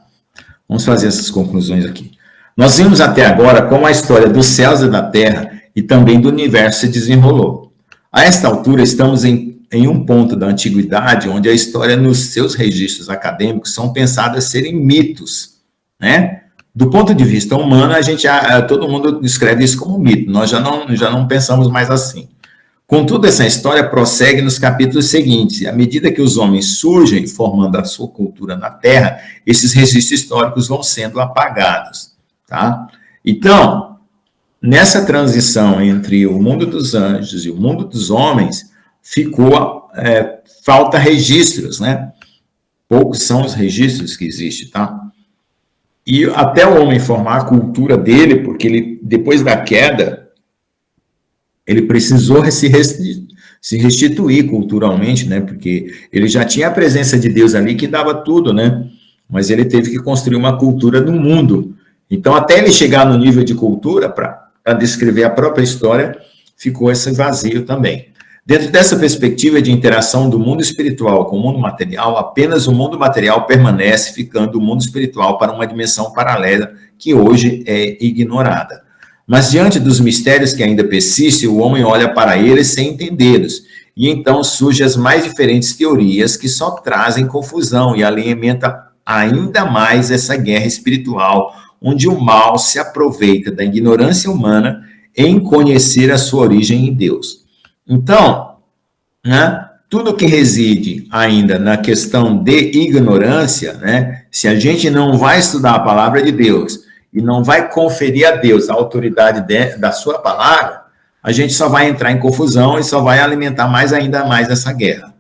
Vamos fazer essas conclusões aqui. Nós vimos até agora como a história dos céus e da terra e também do universo se desenrolou. A esta altura, estamos em um ponto da antiguidade onde a história nos seus registros acadêmicos são pensadas serem mitos, né? Do ponto de vista humano, todo mundo descreve isso como mito, nós já não pensamos mais assim. Contudo, essa história prossegue nos capítulos seguintes, e à medida que os homens surgem formando a sua cultura na Terra, esses registros históricos vão sendo apagados, tá? Então, nessa transição entre o mundo dos anjos e o mundo dos homens, falta registros, né? Poucos são os registros que existem, tá? E até o homem formar a cultura dele, porque ele, depois da queda, ele precisou se restituir culturalmente, né? Porque ele já tinha a presença de Deus ali que dava tudo, né? Mas ele teve que construir uma cultura no mundo. Então, até ele chegar no nível de cultura, para descrever a própria história, ficou esse vazio também. Dentro dessa perspectiva de interação do mundo espiritual com o mundo material, apenas o mundo material permanece, ficando o mundo espiritual para uma dimensão paralela que hoje é ignorada. Mas diante dos mistérios que ainda persistem, o homem olha para eles sem entendê-los. E então surgem as mais diferentes teorias que só trazem confusão e alimentam ainda mais essa guerra espiritual, onde o mal se aproveita da ignorância humana em conhecer a sua origem em Deus. Então, né, tudo que reside ainda na questão de ignorância, né, se a gente não vai estudar a palavra de Deus e não vai conferir a Deus a autoridade da sua palavra, a gente só vai entrar em confusão e só vai alimentar ainda mais essa guerra.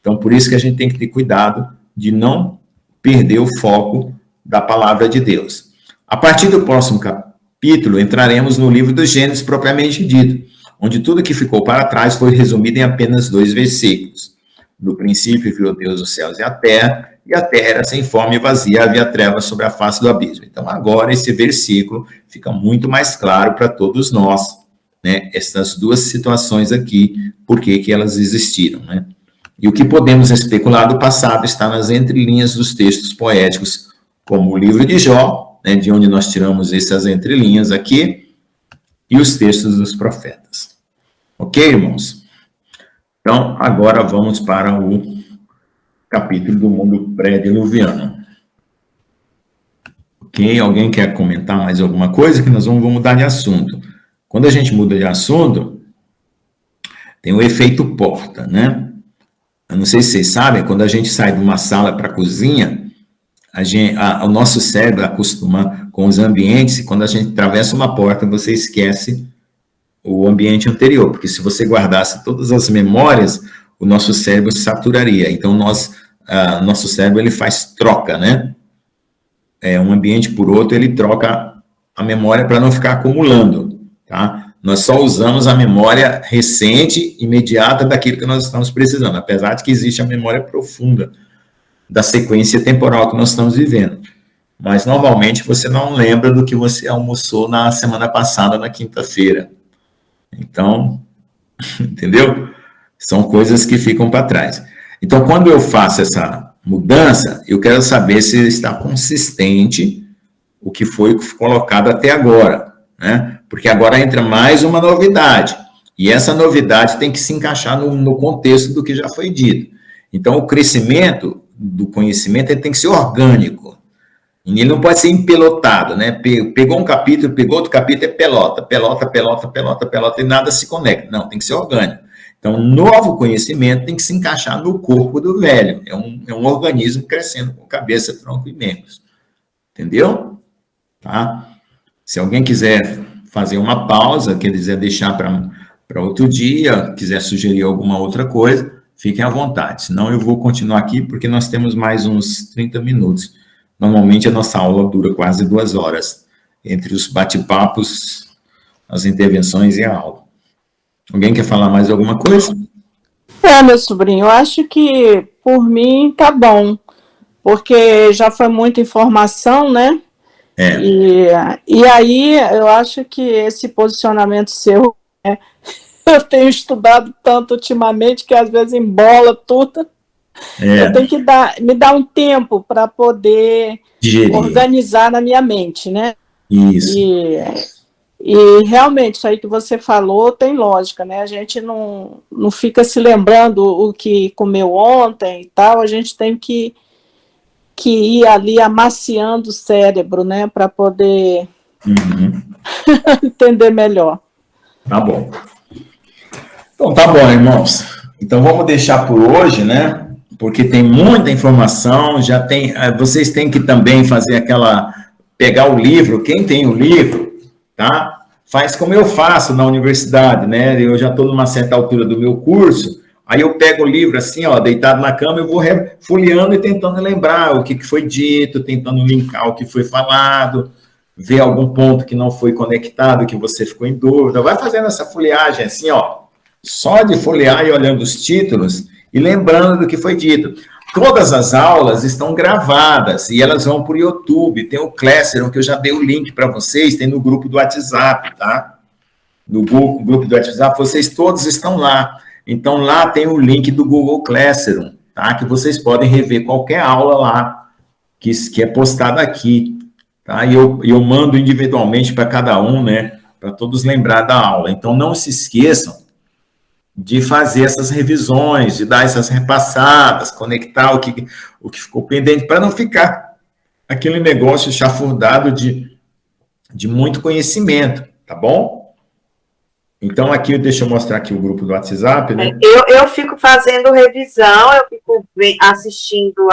Então, por isso que a gente tem que ter cuidado de não perder o foco da palavra de Deus. A partir do próximo capítulo, entraremos no livro do Gênesis propriamente dito, onde tudo que ficou para trás foi resumido em apenas 2 versículos. No princípio criou Deus os céus e a terra era sem forma e vazia, havia trevas sobre a face do abismo. Então, agora, esse versículo fica muito mais claro para todos nós, né? Essas duas situações aqui, por que elas existiram, né? E o que podemos especular do passado está nas entrelinhas dos textos poéticos, como o livro de Jó, né, de onde nós tiramos essas entrelinhas aqui, e os textos dos profetas. Ok, irmãos? Então, agora vamos para o capítulo do mundo pré-diluviano. Ok? Alguém quer comentar mais alguma coisa? Que nós vamos mudar de assunto. Quando a gente muda de assunto, tem o efeito porta, né? Eu não sei se vocês sabem, quando a gente sai de uma sala para a cozinha, o nosso cérebro acostuma com os ambientes, e quando a gente atravessa uma porta, você esquece o ambiente anterior, porque se você guardasse todas as memórias, o nosso cérebro saturaria. Então, nosso cérebro, ele faz troca, né? Um ambiente por outro, ele troca a memória para não ficar acumulando, tá? Nós só usamos a memória recente, imediata daquilo que nós estamos precisando, apesar de que existe a memória profunda da sequência temporal que nós estamos vivendo. Mas, normalmente, você não lembra do que você almoçou na semana passada, na quinta-feira. Então, entendeu? São coisas que ficam para trás. Então, quando eu faço essa mudança, eu quero saber se está consistente o que foi colocado até agora, né? Porque agora entra mais uma novidade. E essa novidade tem que se encaixar no contexto do que já foi dito. Então, o crescimento do conhecimento ele tem que ser orgânico. Ele não pode ser empelotado, né? Pegou um capítulo, pegou outro capítulo, é pelota, e nada se conecta. Não, tem que ser orgânico. Então, novo conhecimento tem que se encaixar no corpo do velho. É um organismo crescendo com cabeça, tronco e membros. Entendeu? Tá? Se alguém quiser fazer uma pausa, quiser deixar para outro dia, quiser sugerir alguma outra coisa, fiquem à vontade. Senão eu vou continuar aqui, porque nós temos mais uns 30 minutos. Normalmente a nossa aula dura quase 2 horas, entre os bate-papos, as intervenções e a aula. Alguém quer falar mais alguma coisa? Meu sobrinho, eu acho que por mim tá bom, porque já foi muita informação, né? E aí eu acho que esse posicionamento seu, né? Eu tenho estudado tanto ultimamente que às vezes embola tudo. Eu tenho que me dar um tempo para poder organizar na minha mente, né? Isso. E realmente, isso aí que você falou tem lógica, né? A gente não fica se lembrando o que comeu ontem e tal, a gente tem que ir ali amaciando o cérebro, né? Para poder entender melhor. Tá bom. Então, tá bom, irmãos. Então, vamos deixar por hoje, né? Porque tem muita informação, vocês têm que também fazer pegar o livro, quem tem o livro, tá? Faz como eu faço na universidade, né? Eu já estou numa certa altura do meu curso, aí eu pego o livro assim, ó, deitado na cama, eu vou folheando e tentando lembrar o que foi dito, tentando linkar o que foi falado, ver algum ponto que não foi conectado, que você ficou em dúvida, vai fazendo essa folheagem assim, ó, só de folhear e olhando os títulos e lembrando do que foi dito. Todas as aulas estão gravadas e elas vão para o YouTube. Tem o Classroom, que eu já dei o link para vocês, tem no grupo do WhatsApp, tá? No grupo do WhatsApp, vocês todos estão lá. Então, lá tem o link do Google Classroom, tá? Que vocês podem rever qualquer aula lá, que é postada aqui, tá? E eu mando individualmente para cada um, né? Para todos lembrar da aula. Então, não se esqueçam de fazer essas revisões, de dar essas repassadas, conectar o que ficou pendente, para não ficar aquele negócio chafurdado de muito conhecimento, tá bom? Então, aqui, deixa eu mostrar aqui o grupo do WhatsApp, né? Eu fico fazendo revisão, eu fico assistindo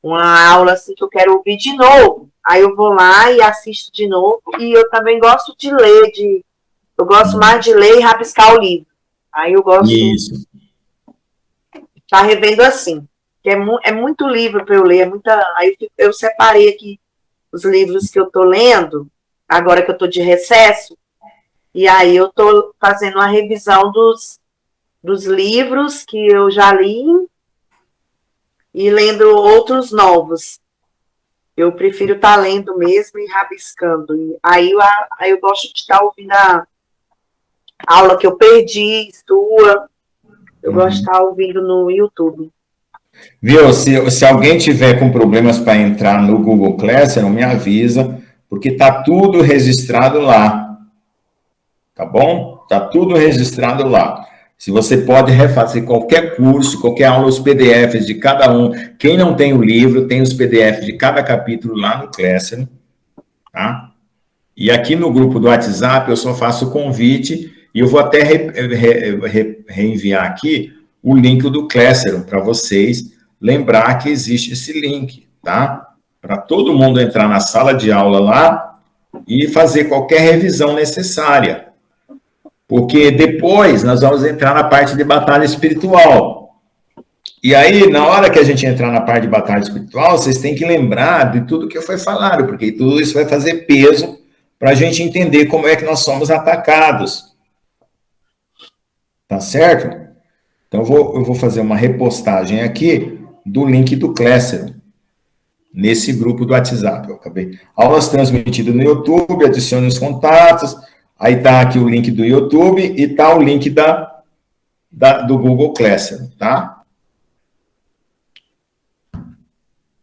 uma aula assim que eu quero ouvir de novo. Aí eu vou lá e assisto de novo. E eu também gosto de ler, eu gosto mais de ler e rabiscar o livro. Aí eu gosto de estar revendo assim. Que é muito livro para eu ler. Aí eu separei aqui os livros que eu estou lendo, agora que eu estou de recesso. E aí eu estou fazendo uma revisão dos livros que eu já li e lendo outros novos. Eu prefiro estar lendo mesmo e rabiscando. E aí eu gosto de estar ouvindo a aula que eu perdi, sua. Eu gosto de estar ouvindo no YouTube. Viu? Se alguém tiver com problemas para entrar no Google Classroom, me avisa, porque está tudo registrado lá. Tá bom? Está tudo registrado lá. Se você pode refazer qualquer curso, qualquer aula, os PDFs de cada um. Quem não tem o livro, tem os PDFs de cada capítulo lá no Classroom. Tá? E aqui no grupo do WhatsApp, eu só faço o convite e eu vou até reenviar aqui o link do Classroom para vocês lembrar que existe esse link, tá? Para todo mundo entrar na sala de aula lá e fazer qualquer revisão necessária. Porque depois nós vamos entrar na parte de batalha espiritual. E aí, na hora que a gente entrar na parte de batalha espiritual, vocês têm que lembrar de tudo que foi falado, porque tudo isso vai fazer peso para a gente entender como é que nós somos atacados. Tá certo? Então, eu vou fazer uma repostagem aqui do link do Classroom, nesse grupo do WhatsApp. Eu acabei. Aulas transmitidas no YouTube, adicione os contatos. Aí está aqui o link do YouTube e está o link do Google Classroom, tá?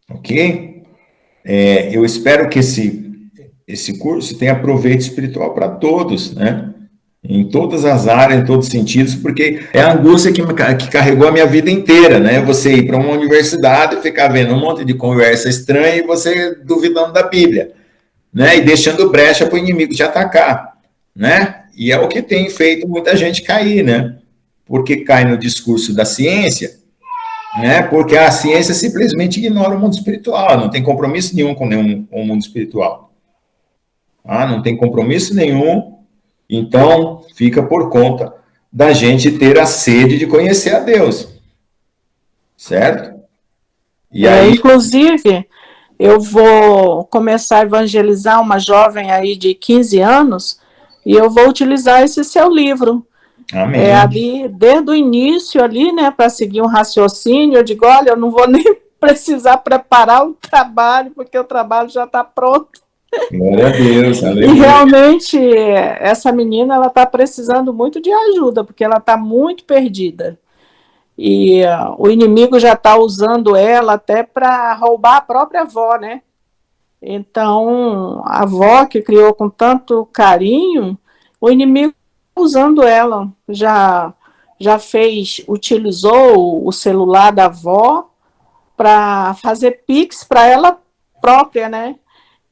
Ok? Eu espero que esse curso tenha proveito espiritual para todos, né? Em todas as áreas, em todos os sentidos, porque é a angústia que carregou a minha vida inteira, né? Você ir para uma universidade e ficar vendo um monte de conversa estranha e você duvidando da Bíblia, né? E deixando brecha para o inimigo te atacar, né? E é o que tem feito muita gente cair, né? Porque cai no discurso da ciência, né? Porque a ciência simplesmente ignora o mundo espiritual, não tem compromisso nenhum com o mundo espiritual. Não tem compromisso nenhum. Então, fica por conta da gente ter a sede de conhecer a Deus. Certo? E aí... Inclusive, eu vou começar a evangelizar uma jovem aí de 15 anos e eu vou utilizar esse seu livro. Amém. Ali, desde o início ali, né, para seguir um raciocínio, eu digo, olha, eu não vou nem precisar preparar o trabalho, porque o trabalho já está pronto. Glória a Deus, aleluia. E realmente, essa menina, ela está precisando muito de ajuda, porque ela está muito perdida. E o inimigo já está usando ela até para roubar a própria avó, né? Então, a avó que criou com tanto carinho, o inimigo usando ela, já utilizou o celular da avó para fazer pix para ela própria, né?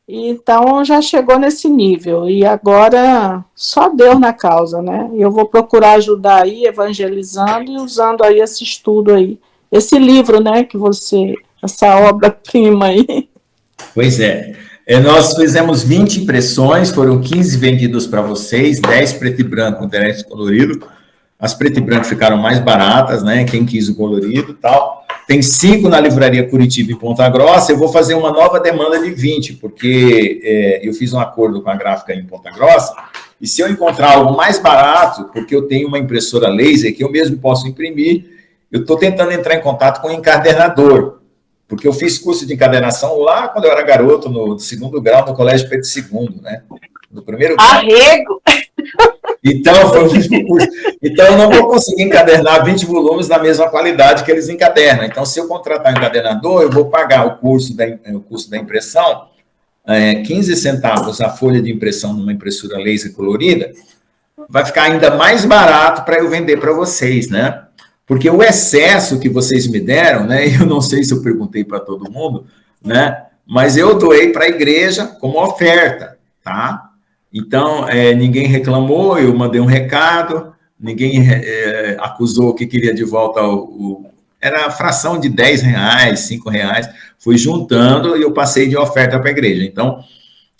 Então, já chegou nesse nível, e agora só Deus na causa, né? Eu vou procurar ajudar aí, evangelizando e usando aí esse estudo aí, esse livro, né, essa obra-prima aí. Pois é. Nós fizemos 20 impressões, foram 15 vendidos para vocês, 10 preto e branco, 10 colorido. As preto e branco ficaram mais baratas, né? Quem quis o colorido e tal. tem 5 na Livraria Curitiba em Ponta Grossa, eu vou fazer uma nova demanda de 20, porque eu fiz um acordo com a gráfica em Ponta Grossa, e se eu encontrar algo mais barato, porque eu tenho uma impressora laser que eu mesmo posso imprimir, eu estou tentando entrar em contato com o encadernador, porque eu fiz curso de encadernação lá quando eu era garoto, no 2º grau, no Colégio Pedro II, né? No 1º grau. Arrego! Então, eu não vou conseguir encadernar 20 volumes da mesma qualidade que eles encadernam. Então, se eu contratar um encadernador, eu vou pagar o custo da impressão, 15 centavos a folha de impressão numa impressora laser colorida, vai ficar ainda mais barato para eu vender para vocês, né? Porque o excesso que vocês me deram, né? Eu não sei se eu perguntei para todo mundo, né? Mas eu doei para a igreja como oferta, tá? Então, ninguém reclamou, eu mandei um recado, ninguém acusou que queria de volta era a fração de R$10, R$5, fui juntando e eu passei de oferta para a igreja. Então,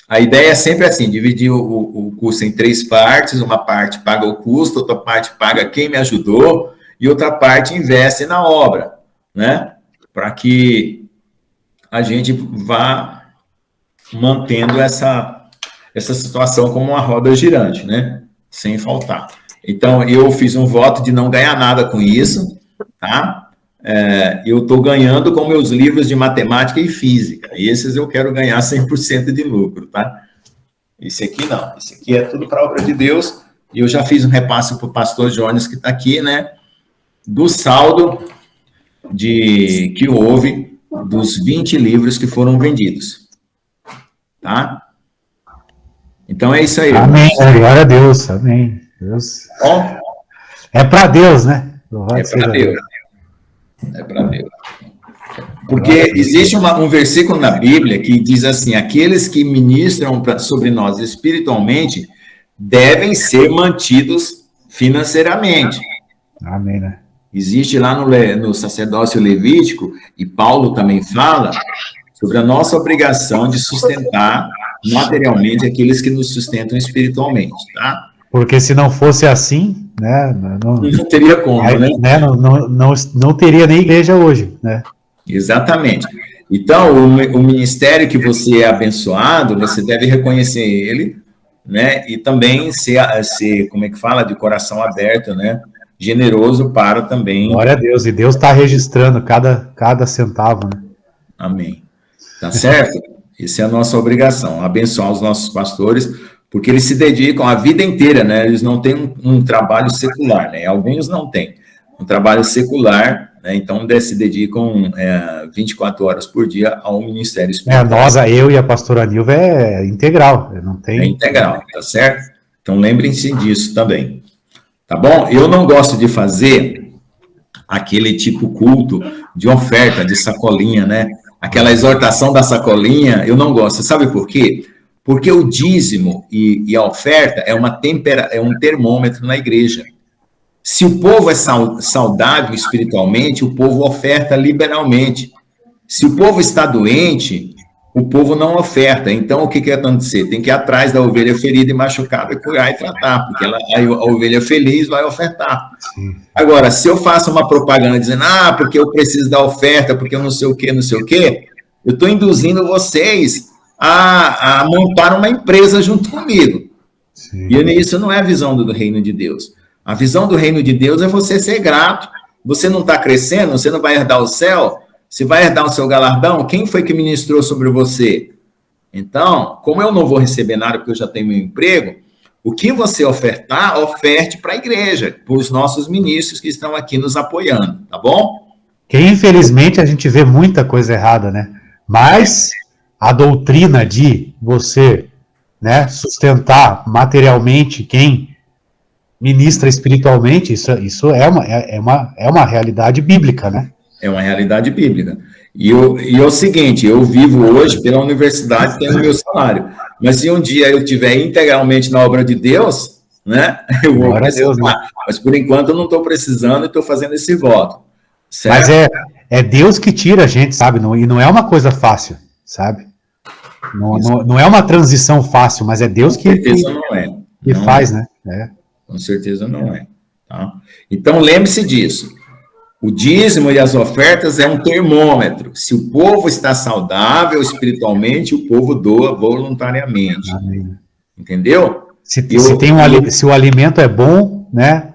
a ideia é sempre assim, dividir o custo em 3 partes, uma parte paga o custo, outra parte paga quem me ajudou, e outra parte investe na obra, né? Para que a gente vá mantendo essa situação como uma roda girante, né? Sem faltar. Então, eu fiz um voto de não ganhar nada com isso, tá? Eu estou ganhando com meus livros de matemática e física. E esses eu quero ganhar 100% de lucro, tá? Esse aqui não. Esse aqui é tudo para a obra de Deus. E eu já fiz um repasse para o pastor Jones, que está aqui, né? Do saldo que houve dos 20 livros que foram vendidos. Tá? Então é isso aí. Amém. Glória a Deus. Amém. Deus. Bom, é para Deus, né? É para Deus. É para Deus. Porque existe um versículo na Bíblia que diz assim: aqueles que ministram sobre nós espiritualmente devem ser mantidos financeiramente. Amém, né? Existe lá no sacerdócio levítico, e Paulo também fala sobre a nossa obrigação de sustentar materialmente aqueles que nos sustentam espiritualmente, tá? Porque se não fosse assim, né? Não teria como, né? Não teria nem igreja hoje, né? Exatamente. Então, o ministério que você é abençoado, você deve reconhecer ele, né? E também ser como é que fala, de coração aberto, né? Generoso para também. Glória a Deus, e Deus está registrando cada centavo, né? Amém. Tá certo? Essa é a nossa obrigação, abençoar os nossos pastores, porque eles se dedicam a vida inteira, né? Eles não têm um trabalho secular, né? Alguns não têm um trabalho secular, né? Então se dedicam 24 horas por dia ao ministério espiritual. Eu e a pastora Nilva é integral, não tem... É integral, tá certo? Então lembrem-se disso também. Tá bom? Eu não gosto de fazer aquele tipo culto de oferta, de sacolinha, né? Aquela exortação da sacolinha, eu não gosto. Sabe por quê? Porque o dízimo e a oferta é um termômetro na igreja. Se o povo é saudável espiritualmente, o povo oferta liberalmente. Se o povo está doente, o povo não oferta. Então, o que vai acontecer? Tem que ir atrás da ovelha ferida e machucada e curar e tratar, porque a ovelha feliz vai ofertar. Sim. Agora, se eu faço uma propaganda dizendo, porque eu preciso da oferta, porque eu não sei o quê, eu estou induzindo vocês a montar uma empresa junto comigo. Sim. E isso não é a visão do reino de Deus. A visão do reino de Deus é você ser grato. Você não está crescendo, você não vai herdar o céu, você vai herdar o seu galardão. Quem foi que ministrou sobre você? Então, como eu não vou receber nada porque eu já tenho meu emprego, o que você ofertar, oferte para a igreja, para os nossos ministros que estão aqui nos apoiando, tá bom? Que infelizmente a gente vê muita coisa errada, né? Mas a doutrina de você, né, sustentar materialmente quem ministra espiritualmente, isso é uma realidade bíblica, né? É uma realidade bíblica. E é o seguinte, eu vivo hoje pela universidade, tendo meu salário. Mas se um dia eu estiver integralmente na obra de Deus, né, eu vou precisar. Né? Mas por enquanto eu não estou precisando e estou fazendo esse voto. Certo? Mas é Deus que tira a gente, sabe? E não é uma coisa fácil, sabe? Não é uma transição fácil, mas é Deus que faz, né? Com certeza não é. Tá? Então lembre-se disso. O dízimo e as ofertas é um termômetro. Se o povo está saudável espiritualmente, o povo doa voluntariamente. Amém. Entendeu? Se o alimento é bom, né?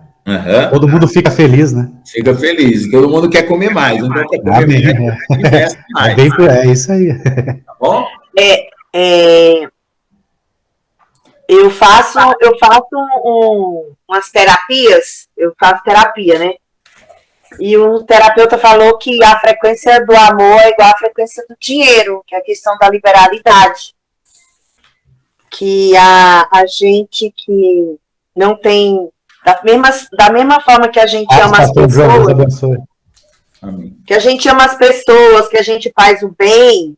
Todo mundo fica feliz, né? Fica feliz. Todo mundo quer comer mais. Então, quer comer mais, investe mais. É isso aí. Tá bom? Eu faço umas terapias, eu faço terapia, né? E o terapeuta falou que a frequência do amor é igual à frequência do dinheiro, que é a questão da liberalidade. Que a gente que não tem... Da mesma forma que a gente ama as pessoas... Que a gente ama as pessoas, que a gente faz o bem...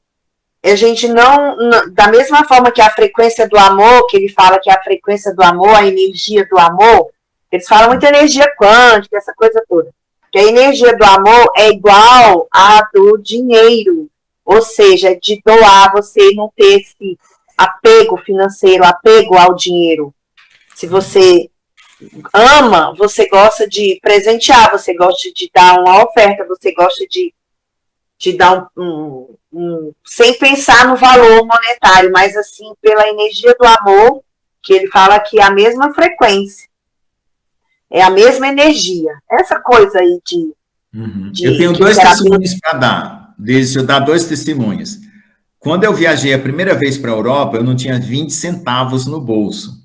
A gente não, da mesma forma que a frequência do amor, que ele fala que a frequência do amor, a energia do amor, eles falam muito energia quântica, essa coisa toda. Que a energia do amor é igual à do dinheiro, ou seja, de doar, você não ter esse apego financeiro, apego ao dinheiro. Se você ama, você gosta de presentear, você gosta de dar uma oferta, você gosta de dar sem pensar no valor monetário, mas assim, pela energia do amor, que ele fala que é a mesma frequência, é a mesma energia. Essa coisa aí eu tenho dois testemunhos para dar. Deixa eu dar 2 testemunhos. Quando eu viajei a primeira vez para a Europa, eu não tinha 20 centavos no bolso.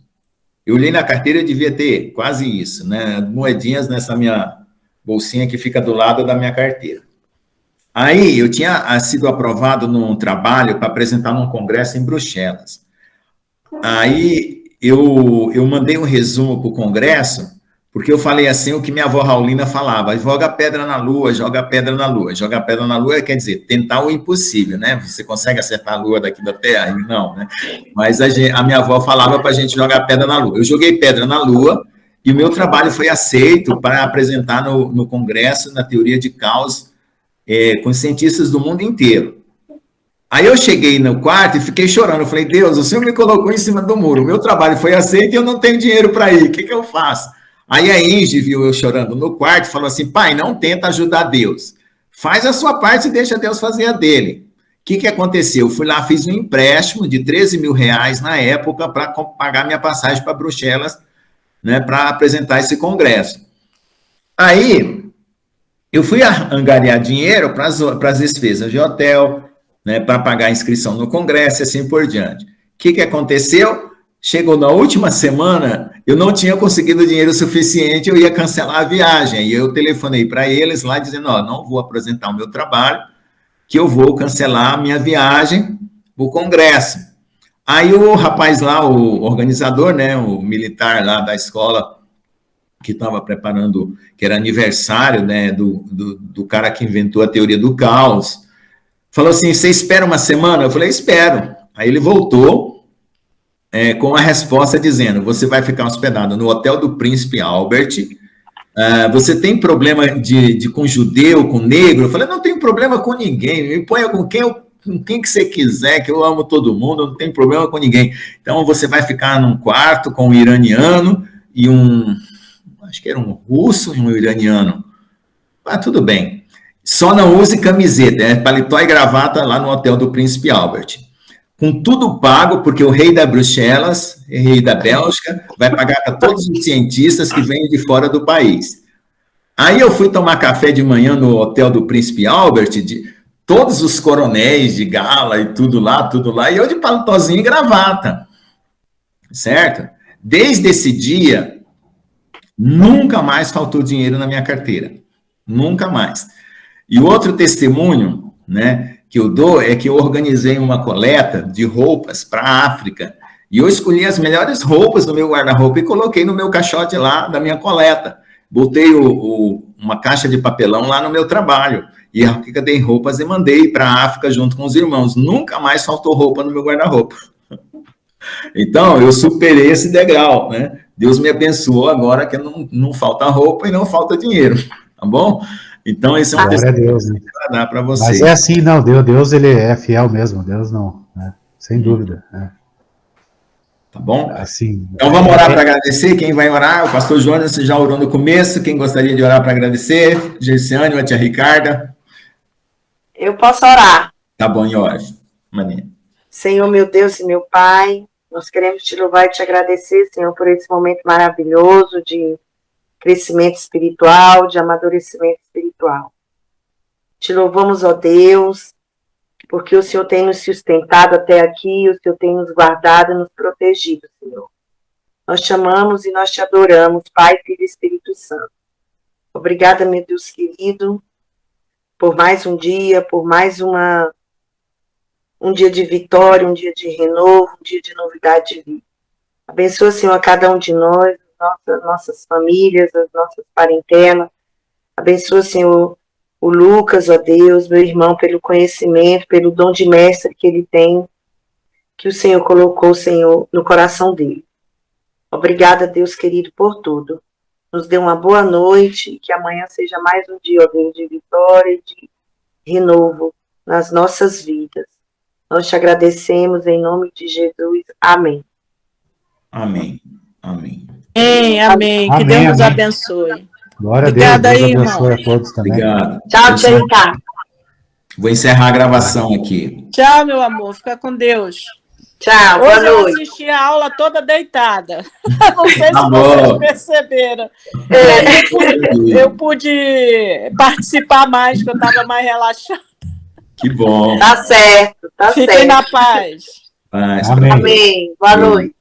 Eu olhei na carteira, eu devia ter quase isso, né? Moedinhas nessa minha bolsinha que fica do lado da minha carteira. Aí, eu tinha sido aprovado num trabalho para apresentar num congresso em Bruxelas. Aí, eu mandei um resumo para o congresso, porque eu falei assim o que minha avó Raulina falava: joga pedra na lua, joga pedra na lua. Joga pedra na lua quer dizer tentar o impossível, né? Você consegue acertar a lua daqui da Terra? Não, né? Mas a minha avó falava para a gente jogar pedra na lua. Eu joguei pedra na lua e o meu trabalho foi aceito para apresentar no congresso, na teoria de caos, com cientistas do mundo inteiro. Aí eu cheguei no quarto e fiquei chorando. Eu falei: Deus, o Senhor me colocou em cima do muro. O meu trabalho foi aceito e eu não tenho dinheiro para ir. O que eu faço? Aí a Inge viu eu chorando no quarto e falou assim: pai, não tenta ajudar Deus. Faz a sua parte e deixa Deus fazer a dele. O que aconteceu? Eu fui lá, fiz um empréstimo de 13 mil reais na época para pagar minha passagem para Bruxelas, né, para apresentar esse congresso. Aí eu fui angariar dinheiro para as despesas de hotel, né, para pagar a inscrição no congresso e assim por diante. O que aconteceu? Chegou na última semana, eu não tinha conseguido dinheiro suficiente, eu ia cancelar a viagem. E eu telefonei para eles lá dizendo: não vou apresentar o meu trabalho, que eu vou cancelar a minha viagem para o congresso. Aí o rapaz lá, o organizador, né, o militar lá da escola, que estava preparando, que era aniversário, né, do cara que inventou a teoria do caos, falou assim: você espera uma semana? Eu falei: espero. Aí ele voltou com a resposta dizendo: você vai ficar hospedado no Hotel do Príncipe Albert, você tem problema com judeu, com negro? Eu falei: não tenho problema com ninguém, me ponha com quem que você quiser, que eu amo todo mundo, não tem problema com ninguém. Então você vai ficar num quarto com um iraniano e acho que era um russo e um iraniano. Tudo bem. Só não use camiseta, paletó e gravata lá no Hotel do Príncipe Albert. Com tudo pago, porque o rei da Bruxelas, rei da Bélgica, vai pagar para todos os cientistas que vêm de fora do país. Aí eu fui tomar café de manhã no Hotel do Príncipe Albert, de todos os coronéis de gala e tudo lá, e eu de paletózinho e gravata. Certo? Desde esse dia, nunca mais faltou dinheiro na minha carteira. Nunca mais. E outro testemunho, né, que eu dou é que eu organizei uma coleta de roupas para a África. E eu escolhi as melhores roupas do meu guarda-roupa e coloquei no meu caixote lá da minha coleta. Botei uma caixa de papelão lá no meu trabalho. E eu dei roupas e mandei para a África junto com os irmãos. Nunca mais faltou roupa no meu guarda-roupa. Então, eu superei esse degrau, né? Deus me abençoou agora que não falta roupa e não falta dinheiro, tá bom? Então, esse é um testemunho para dar para vocês. Mas é assim, não, Deus ele é fiel mesmo, Deus não, né? Sem dúvida. Tá bom? Assim, Então vamos orar para agradecer. Quem vai orar? O pastor Jonas já orou no começo. Quem gostaria de orar para agradecer? Gerciane, a tia Ricarda. Eu posso orar. Tá bom, e ora. Maninha. Senhor, meu Deus e meu Pai, nós queremos te louvar e te agradecer, Senhor, por esse momento maravilhoso de crescimento espiritual, de amadurecimento espiritual. Te louvamos, ó Deus, porque o Senhor tem nos sustentado até aqui, o Senhor tem nos guardado e nos protegido, Senhor. Nós te amamos e nós te adoramos, Pai, Filho e Espírito Santo. Obrigada, meu Deus querido, por mais um dia, por mais um dia de vitória, um dia de renovo, um dia de novidade de vida. Abençoa, Senhor, a cada um de nós, nossas famílias, as nossas parentelas. Abençoa, Senhor, o Lucas, ó Deus, meu irmão, pelo conhecimento, pelo dom de mestre que ele tem, que o Senhor colocou, Senhor, no coração dele. Obrigada, Deus querido, por tudo. Nos dê uma boa noite e que amanhã seja mais um dia, ó Deus, de vitória e de renovo nas nossas vidas. Nós te agradecemos em nome de Jesus. Amém. Amém. Amém. Amém. Que Deus nos abençoe. Glória Obrigada a Deus. Deus aí, abençoe a todos também. Obrigado. Tchau, tia Ricardo. Vou encerrar a gravação aqui. Tchau, meu amor. Fica com Deus. Tchau, boa Hoje eu noite. assisti a aula toda deitada. Não sei Tá se bom. vocês perceberam. Eu pude participar mais, que eu estava mais relaxada. Que bom. Tá certo, tá Fiquem certo. na paz. Paz. Amém. Amém. Boa noite.